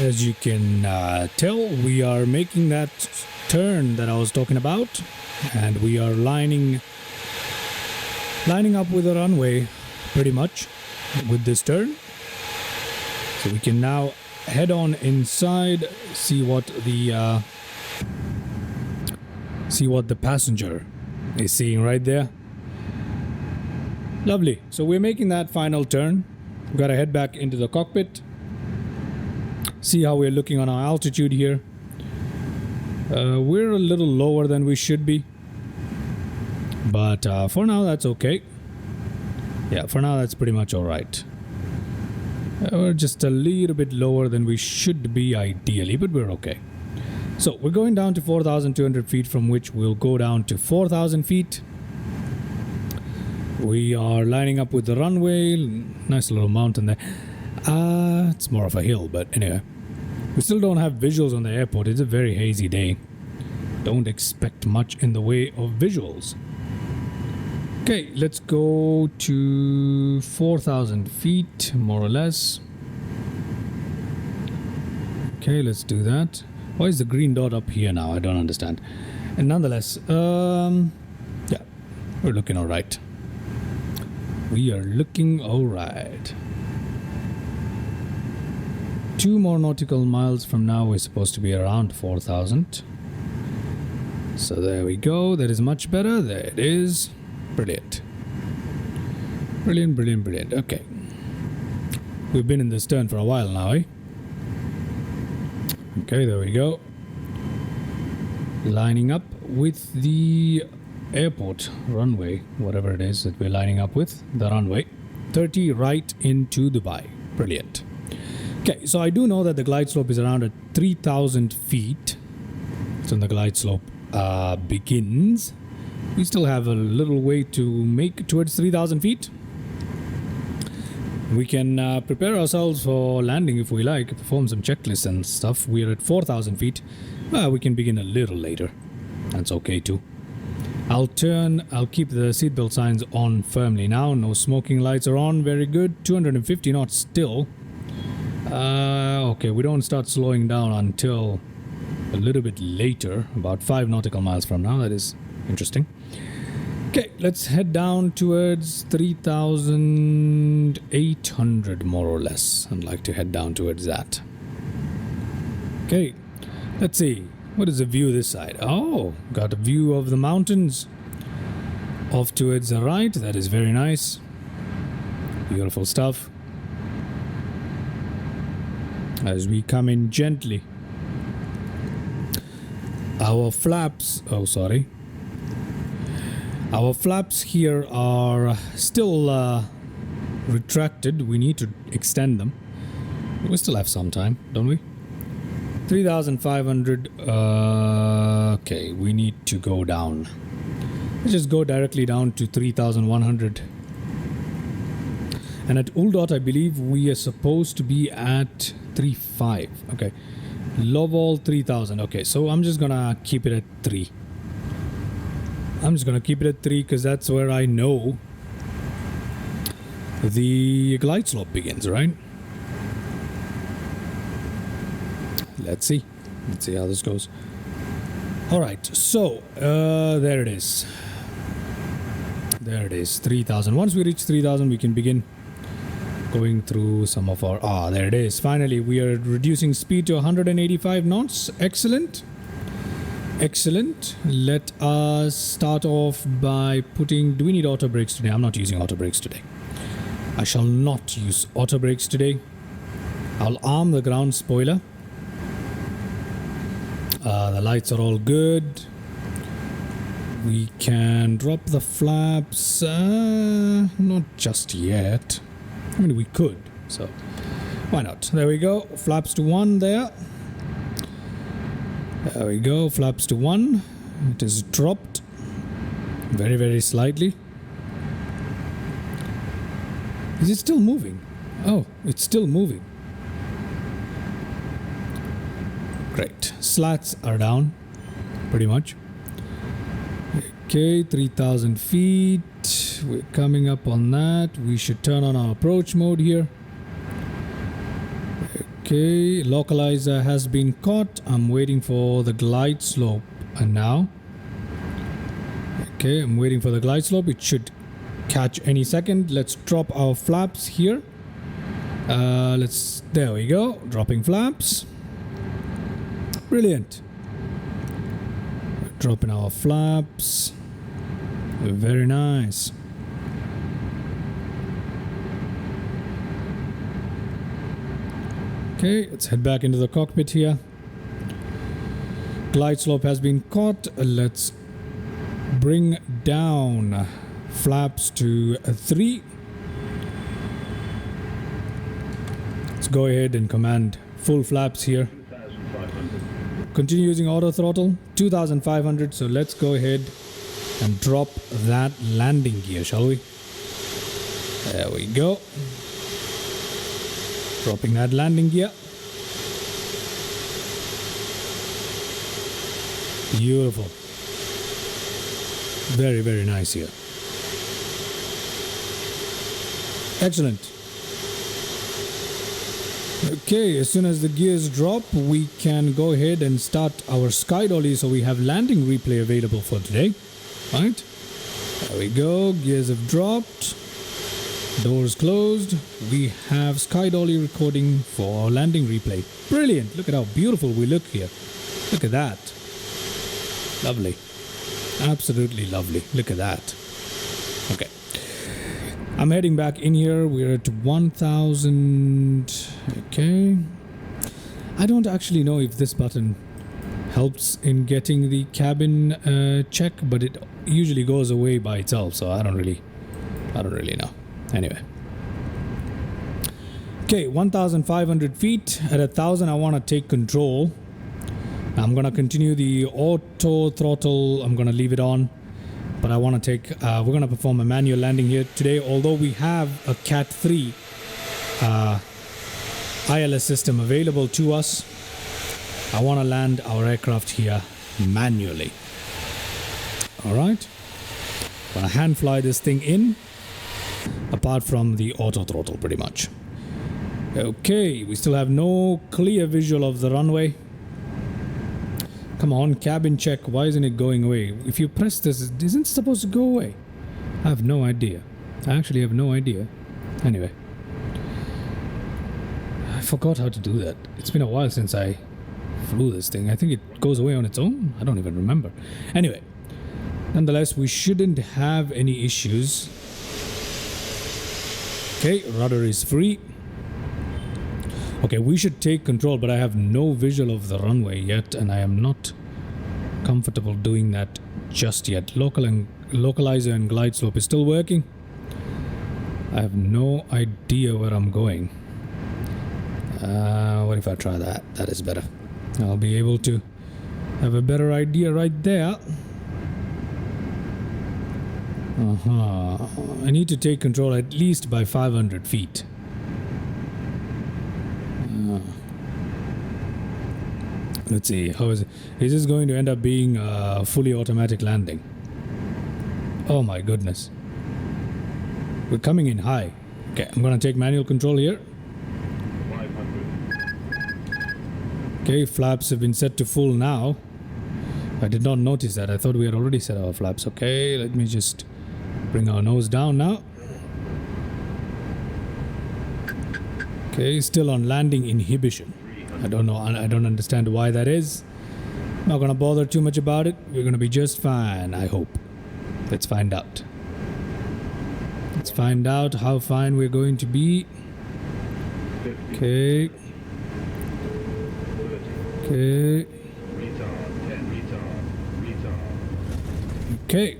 As you can tell, we are making that turn that I was talking about, and we are lining up with the runway pretty much with this turn. So we can now head on inside, see what the passenger is seeing right there. Lovely. So we're making that final turn. We've got to head back into the cockpit. See how we're looking on our altitude here. We're a little lower than we should be, but for now that's okay. Yeah, for now that's pretty much all right. We're just a little bit lower than we should be ideally, but we're okay. So we're going down to 4,200 feet, from which we'll go down to 4,000 feet. We are lining up with the runway. Nice little mountain there. It's more of a hill, but anyway. We still don't have visuals on the airport. It's a very hazy day. Don't expect much in the way of visuals. Okay, let's go to 4,000 feet, more or less. Okay, let's do that. Why is the green dot up here now? I don't understand. And nonetheless, yeah, we're looking all right. We are looking all right. 2 more nautical miles from now, we're supposed to be around 4,000. So there we go. That is much better. There it is. Brilliant. Brilliant, brilliant, brilliant. Okay. We've been in this turn for a while now, eh? Okay, there we go. Lining up with the airport runway, whatever it is that we're lining up with, the runway. 30 right into Dubai. Brilliant. Okay, so I do know that the glide slope is around at 3,000 feet. So the glide slope begins. We still have a little way to make towards 3,000 feet. We can prepare ourselves for landing if we like, perform some checklists and stuff. We're at 4,000 feet. We can begin a little later. That's okay too. I'll keep the seatbelt signs on firmly now. No smoking lights are on. Very good. 250 knots still. Okay, we don't start slowing down until a little bit later, about 5 nautical miles from now. That is interesting. Okay, let's head down towards 3,800 more or less. I'd like to head down towards that. Okay, let's see. What is the view this side? Oh, got a view of the mountains off towards the right. That is very nice. Beautiful stuff. As we come in gently. Our flaps, oh sorry. Our flaps here are still retracted. We need to extend them. We still have some time, don't we? 3,500. Okay, we need to go down. Let's just go directly down to 3,100. And at Uldot, I believe we are supposed to be at 3.5. Okay. Lowball 3,000. Okay, so I'm just gonna keep it at 3. I'm just gonna keep it at 3 because that's where I know the glide slope begins, right? Let's see. Let's see how this goes. Alright, so there it is. There it is, 3,000. Once we reach 3,000, we can begin going through some of our... there it is. Finally, we are reducing speed to 185 knots. Excellent. Excellent. Let us start off by putting... Do we need auto brakes today? I'm not using auto brakes today. I shall not use auto brakes today. I'll arm the ground spoiler. The lights are all good. We can drop the flaps. Not just yet. I mean, we could. So, why not? There we go. Flaps to 1 there. There we go. Flaps to 1. It is dropped. Very, very slightly. Is it still moving? Oh, it's still moving. Great. Slats are down. Pretty much. Okay, 3,000 feet. We're coming up on that. We should turn on our approach mode here. Okay, localizer has been caught. I'm waiting for the glide slope. And now? Okay, I'm waiting for the glide slope. It should catch any second. Let's drop our flaps here. There we go. Dropping flaps. Brilliant. Dropping our flaps. Very nice. Okay, let's head back into the cockpit here. Glide slope has been caught. Let's bring down flaps to 3. Let's go ahead and command full flaps here. Continue using auto throttle, 2500. So let's go ahead and drop that landing gear, shall we? There we go. Dropping that landing gear. Beautiful. Very, very nice here. Excellent. Okay, as soon as the gears drop, we can go ahead and start our sky dolly, so we have landing replay available for today. Right? There we go. Gears have dropped. Doors closed. We have sky dolly recording for landing replay. Brilliant. Look at how beautiful we look here. Look at that. Lovely. Absolutely lovely. Look at that. Okay. I'm heading back in here. We're at 1000. Okay. I don't actually know if this button helps in getting the cabin check, but it usually goes away by itself, so I don't really know. Anyway. Okay, 1500 feet. At 1000, I want to take control. I'm going to continue the auto throttle. I'm going to leave it on. But I want to take, we're going to perform a manual landing here today. Although we have a Cat 3 ILS system available to us, I want to land our aircraft here manually. Alright. I'm going to hand fly this thing in, apart from the auto throttle pretty much. Okay, we still have no clear visual of the runway. Come on, cabin check. Why isn't it going away? If you press this, isn't it supposed to go away? I have no idea. I actually have no idea. Anyway. I forgot how to do that. It's been a while since I flew this thing. I think it goes away on its own. I don't even remember. Anyway. Nonetheless, we shouldn't have any issues. Okay, rudder is free. Okay, we should take control, but I have no visual of the runway yet, and I am not comfortable doing that just yet. Localizer and glide slope is still working. I have no idea where I'm going. What if I try that? That is better. I'll be able to have a better idea right there. I need to take control at least by 500 feet. Let's see, how is it? Is this going to end up being a fully automatic landing? Oh my goodness. We're coming in high. Okay, I'm going to take manual control here. 500. Okay, flaps have been set to full now. I did not notice that. I thought we had already set our flaps. Okay, let me just bring our nose down now. Okay, still on landing inhibition. I don't know. I don't understand why that is. Not gonna bother too much about it. We're gonna be just fine, I hope. Let's find out. Let's find out how fine we're going to be. Okay. Okay. Okay.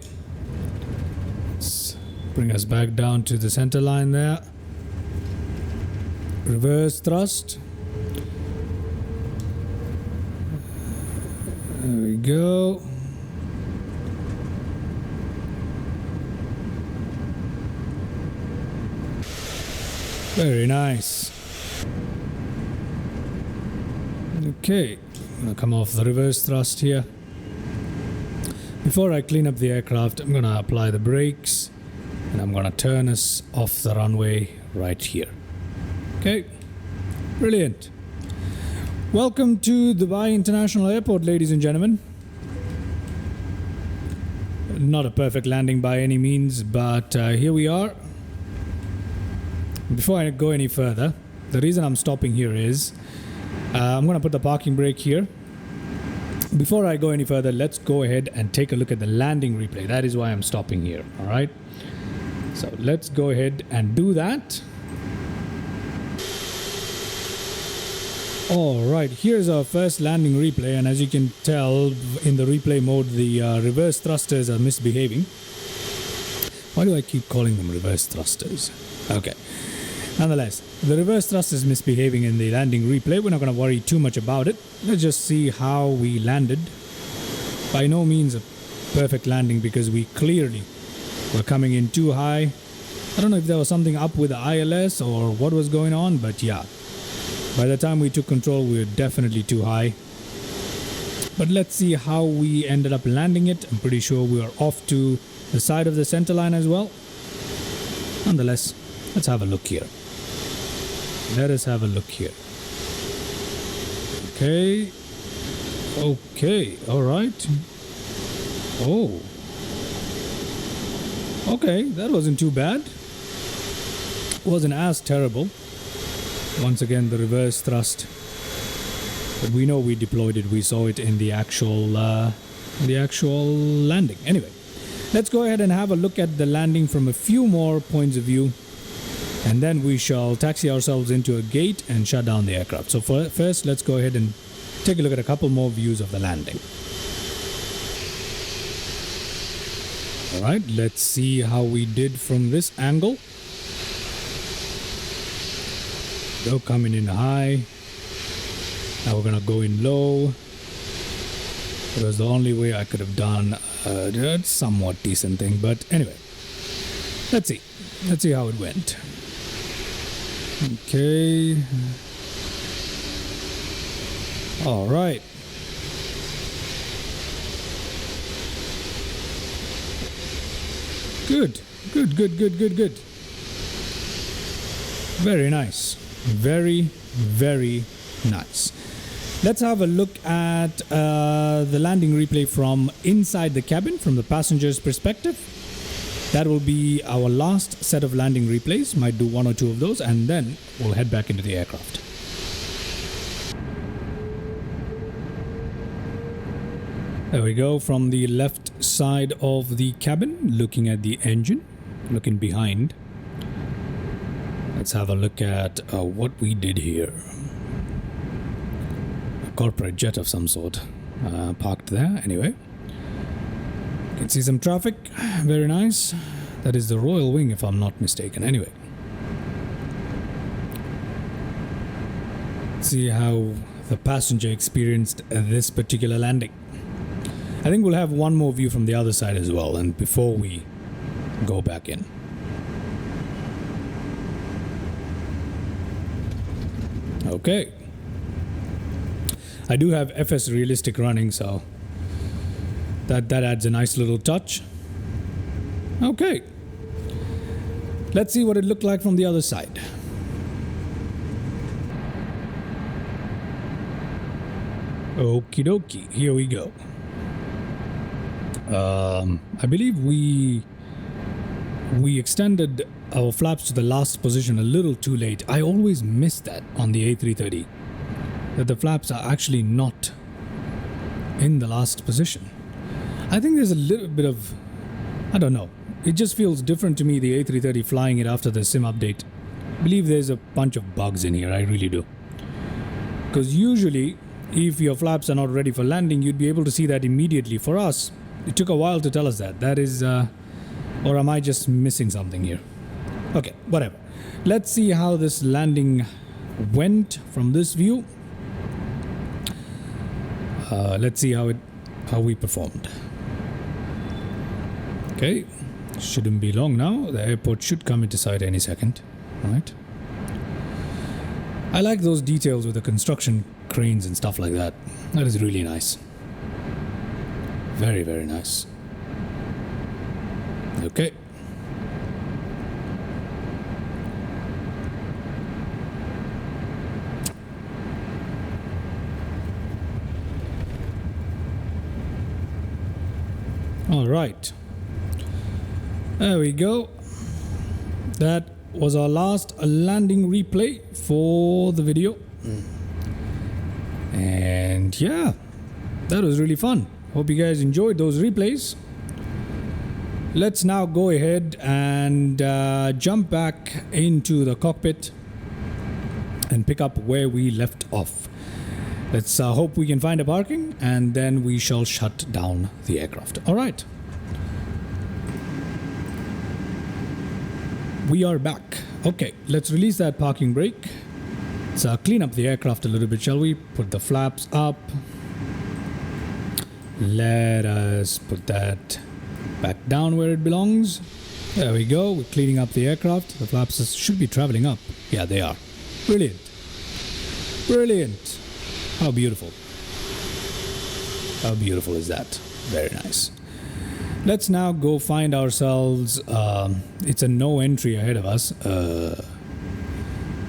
Let's bring us back down to the center line there. Reverse thrust. There we go. Very nice. Okay, I'm gonna come off the reverse thrust here. Before I clean up the aircraft, I'm gonna apply the brakes and I'm gonna turn us off the runway right here. Okay, brilliant. Welcome to Dubai International Airport, ladies and gentlemen. Not a perfect landing by any means, but here we are. Before I go any further, the reason I'm stopping here is I'm going to put the parking brake here. Before I go any further, let's go ahead and take a look at the landing replay. That is why I'm stopping here, all right? So let's go ahead and do that. Alright, here's our first landing replay, and as you can tell in the replay mode, the reverse thrusters are misbehaving. Why do I keep calling them reverse thrusters? Okay. Nonetheless, the reverse thrust is misbehaving in the landing replay. We're not going to worry too much about it. Let's just see how we landed. By no means a perfect landing because we clearly were coming in too high. I don't know if there was something up with the ILS or what was going on, but yeah. By the time we took control, we were definitely too high. But let's see how we ended up landing it. I'm pretty sure we were off to the side of the center line as well. Nonetheless, let's have a look here. Let us have a look here. Okay. Okay. All right. Oh. Okay. That wasn't too bad. Wasn't as terrible. Once again, the reverse thrust. But we know we deployed it. We saw it in the actual landing. Anyway, let's go ahead and have a look at the landing from a few more points of view. And then we shall taxi ourselves into a gate and shut down the aircraft. So first, let's go ahead and take a look at a couple more views of the landing. Alright, let's see how we did from this angle. Go coming in high. Now we're going to go in low. It was the only way I could have done a somewhat decent thing. But anyway, let's see. Let's see how it went. Okay. All right. Good. Good. Very nice. Very nice. Let's have a look at the landing replay from inside the cabin, from the passenger's perspective. That will be our last set of landing replays. Might do one or two of those, and then we'll head back into the aircraft. There we go, from the left side of the cabin, looking at the engine, looking behind. Let's have a look at what we did here. A corporate jet of some sort parked there. Anyway, you can see some traffic. Very nice. That is the Royal Wing, if I'm not mistaken. Anyway, let's see how the passenger experienced this particular landing. I think we'll have one more view from the other side as well, and before we go back in. Okay. I do have FS Realistic running, so that adds a nice little touch. Okay. Let's see what it looked like from the other side. Okie dokie, here we go. I believe we extended our flaps to the last position a little too late. I always miss that on the A330, that the flaps are actually not in the last position. I think there's a little bit of, I don't know, it just feels different to me, the A330 flying it after the sim update. I believe there's a bunch of bugs in here, I really do. Because usually, if your flaps are not ready for landing, you'd be able to see that immediately. For us, it took a while to tell us that. That is, or am I just missing something here? Okay, whatever. Let's see how this landing went from this view. Let's see how we performed. Okay, shouldn't be long now. The airport should come into sight any second. Right. I like those details with the construction cranes and stuff like that. That is really nice. Very, very nice. Okay. All right. There we go. That was our last landing replay for the video. And yeah, that was really fun. Hope you guys enjoyed those replays. Let's now go ahead and jump back into the cockpit and pick up where we left off. Let's hope we can find a parking, and then we shall shut down the aircraft. All right. We are back. Okay, let's release that parking brake. Let's clean up the aircraft a little bit, shall we? Put the flaps up. Let us put that back down where it belongs. There we go. We're cleaning up the aircraft. The flaps should be traveling up. Yeah, they are. Brilliant. Brilliant. How beautiful. How beautiful is that? Very nice. Let's now go find ourselves. It's a no entry ahead of us.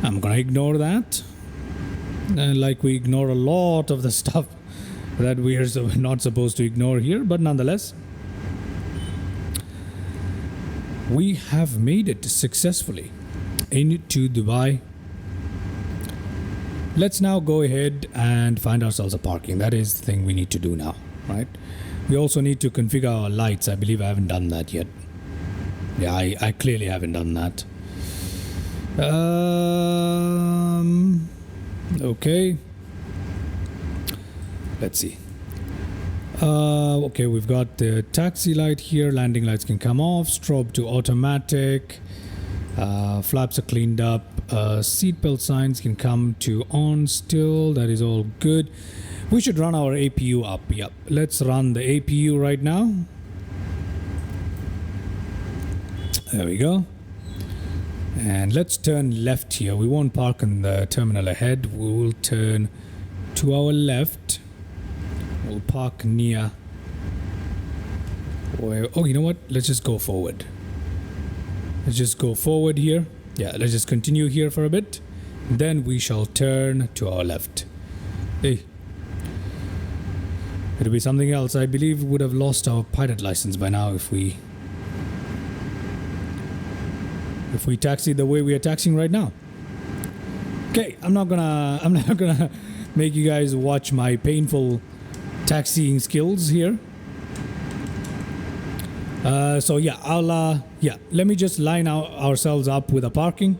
I'm gonna ignore that. Like we ignore a lot of the stuff that we are not supposed to ignore here, but nonetheless, we have made it successfully into Dubai. Let's now go ahead and find ourselves a parking. That is the thing we need to do now, right? We also need to configure our lights. I believe I haven't done that yet. Yeah, I clearly haven't done that. Okay. Let's see. Okay, we've got the taxi light here. Landing lights can come off. Strobe to automatic. Flaps are cleaned up. Seatbelt signs can come to on still. That is all good. We should run our APU up. Yep. Let's run the APU right now. There we go. And let's turn left here. We won't park in the terminal ahead. We will turn to our left. We'll park near where, oh, you know what? Let's just go forward. Let's just go forward here. Yeah, let's just continue here for a bit. Then we shall turn to our left. Hey. It'll be something else. I believe we would have lost our pilot license by now if we taxied the way we are taxiing right now. Okay, I'm not gonna make you guys watch my painful taxiing skills here. So yeah, let me just line ourselves up with a parking,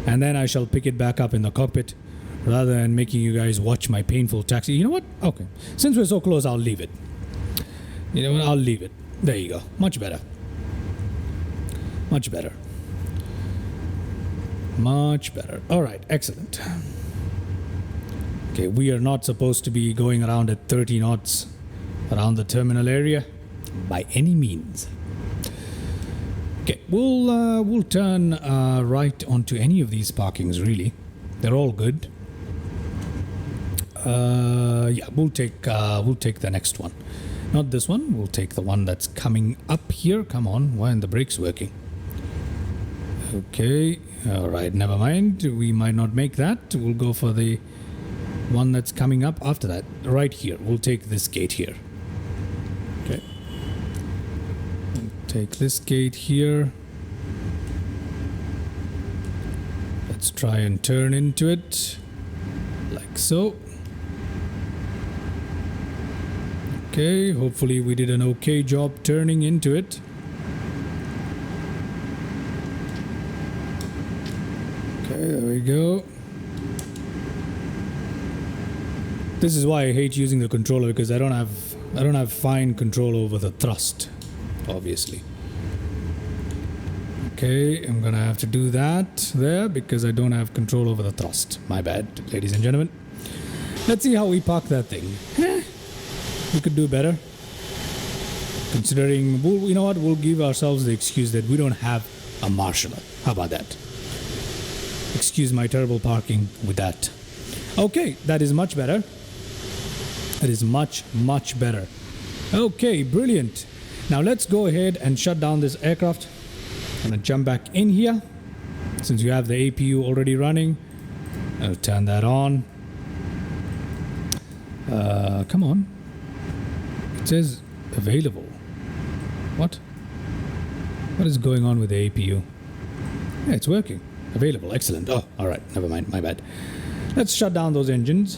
and then I shall pick it back up in the cockpit rather than making you guys watch my painful taxi. You know what? Okay, since we're so close, I'll leave it. You know what? I'll leave it. There you go. Much better. Much better. Much better. All right, excellent. Okay, we are not supposed to be going around at 30 knots around the terminal area by any means. Okay, we'll turn right onto any of these parkings. Really, they're all good. Yeah, we'll take the next one, not this one. We'll take the one that's coming up here. Come on, why aren't the brakes working? Okay, all right, never mind. We might not make that. We'll go for the one that's coming up after that. Right here, we'll take this gate here. Okay, we'll take this gate here. Let's try and turn into it like so. Okay, hopefully we did an okay job turning into it. Okay, there we go. This is why I hate using the controller, because I don't have fine control over the thrust, obviously. Okay, I'm gonna have to do that there because I don't have control over the thrust. My bad, ladies and gentlemen. Let's see how we park that thing. We could do better. Considering, you know what, we'll give ourselves the excuse that we don't have a marshaller. How about that? Excuse my terrible parking with that. Okay, that is much better. That is much, much better. Okay, brilliant. Now let's go ahead and shut down this aircraft. I'm gonna jump back in here. Since you have the APU already running, I'll turn that on. Come on. It says available. What? What is going on with the APU? Yeah, it's working. Available. Excellent. Oh, all right. Never mind. My bad. Let's shut down those engines.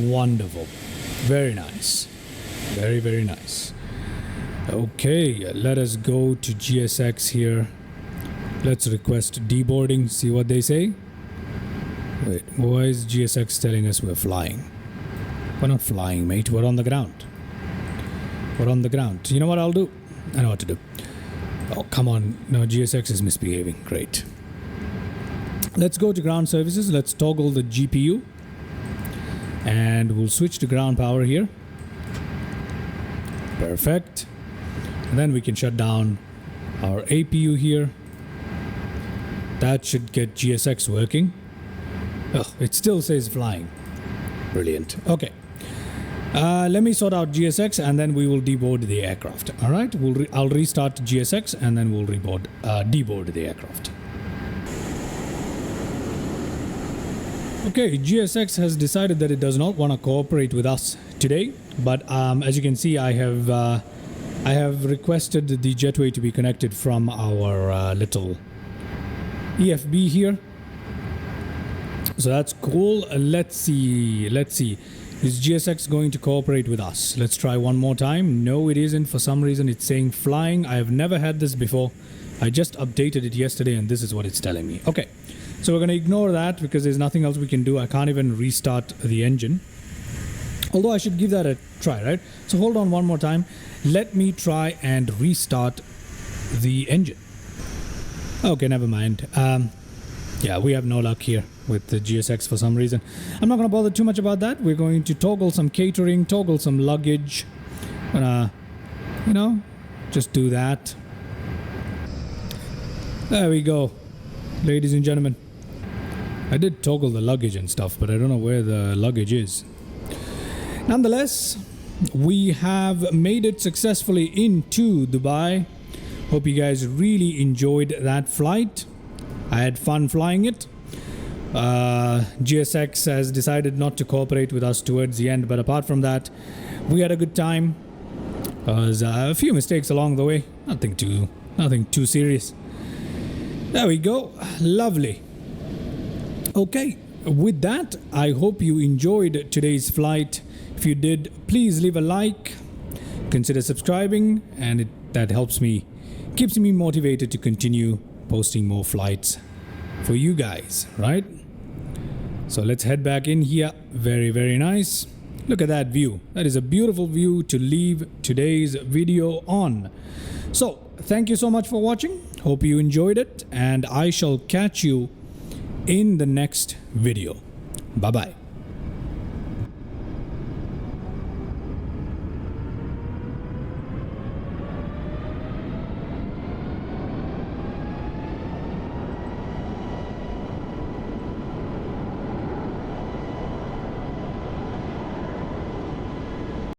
Wonderful. Very nice. Very, very nice. Okay, let us go to GSX here. Let's request deboarding, see what they say. Wait, why is GSX telling us we're flying? We're not flying, mate. We're on the ground. We're on the ground. You know what I'll do? I know what to do. Oh, come on. No, GSX is misbehaving. Great. Let's go to ground services. Let's toggle the GPU. And we'll switch to ground power here. Perfect. And then we can shut down our APU here. That should get GSX working. Oh, it still says flying. Brilliant. Okay. Let me sort out GSX and then we will deboard the aircraft. All right. I'll restart GSX and then we'll deboard the aircraft. Okay, GSX has decided that it does not want to cooperate with us today, but as you can see, I have requested the jetway to be connected from our little EFB here. So that's cool. Let's see. Is GSX going to cooperate with us? Let's try one more time. No, it isn't. For some reason, it's saying flying. I have never had this before. I just updated it yesterday, and this is what it's telling me. Okay. So we're going to ignore that because there's nothing else we can do. I can't even restart the engine. Although I should give that a try, right? So hold on one more time. Let me try and restart the engine. Okay, never mind. Yeah, we have no luck here with the GSX for some reason. I'm not going to bother too much about that. We're going to toggle some catering, toggle some luggage. You know, just do that. There we go, ladies and gentlemen. I did toggle the luggage and stuff, but I don't know where the luggage is. Nonetheless, we have made it successfully into Dubai. Hope you guys really enjoyed that flight. I had fun flying it. GSX has decided not to cooperate with us towards the end, but apart from that, we had a good time. There was a few mistakes along the way. Nothing too serious. There we go. Lovely. Okay, with that, I hope you enjoyed today's flight. If you did, please leave a like, consider subscribing, and that helps me, keeps me motivated to continue posting more flights for you guys, right? So let's head back in here. Very, very nice. Look at that view. That is a beautiful view to leave today's video on. So thank you so much for watching. Hope you enjoyed it, and I shall catch you in the next video. Bye-bye.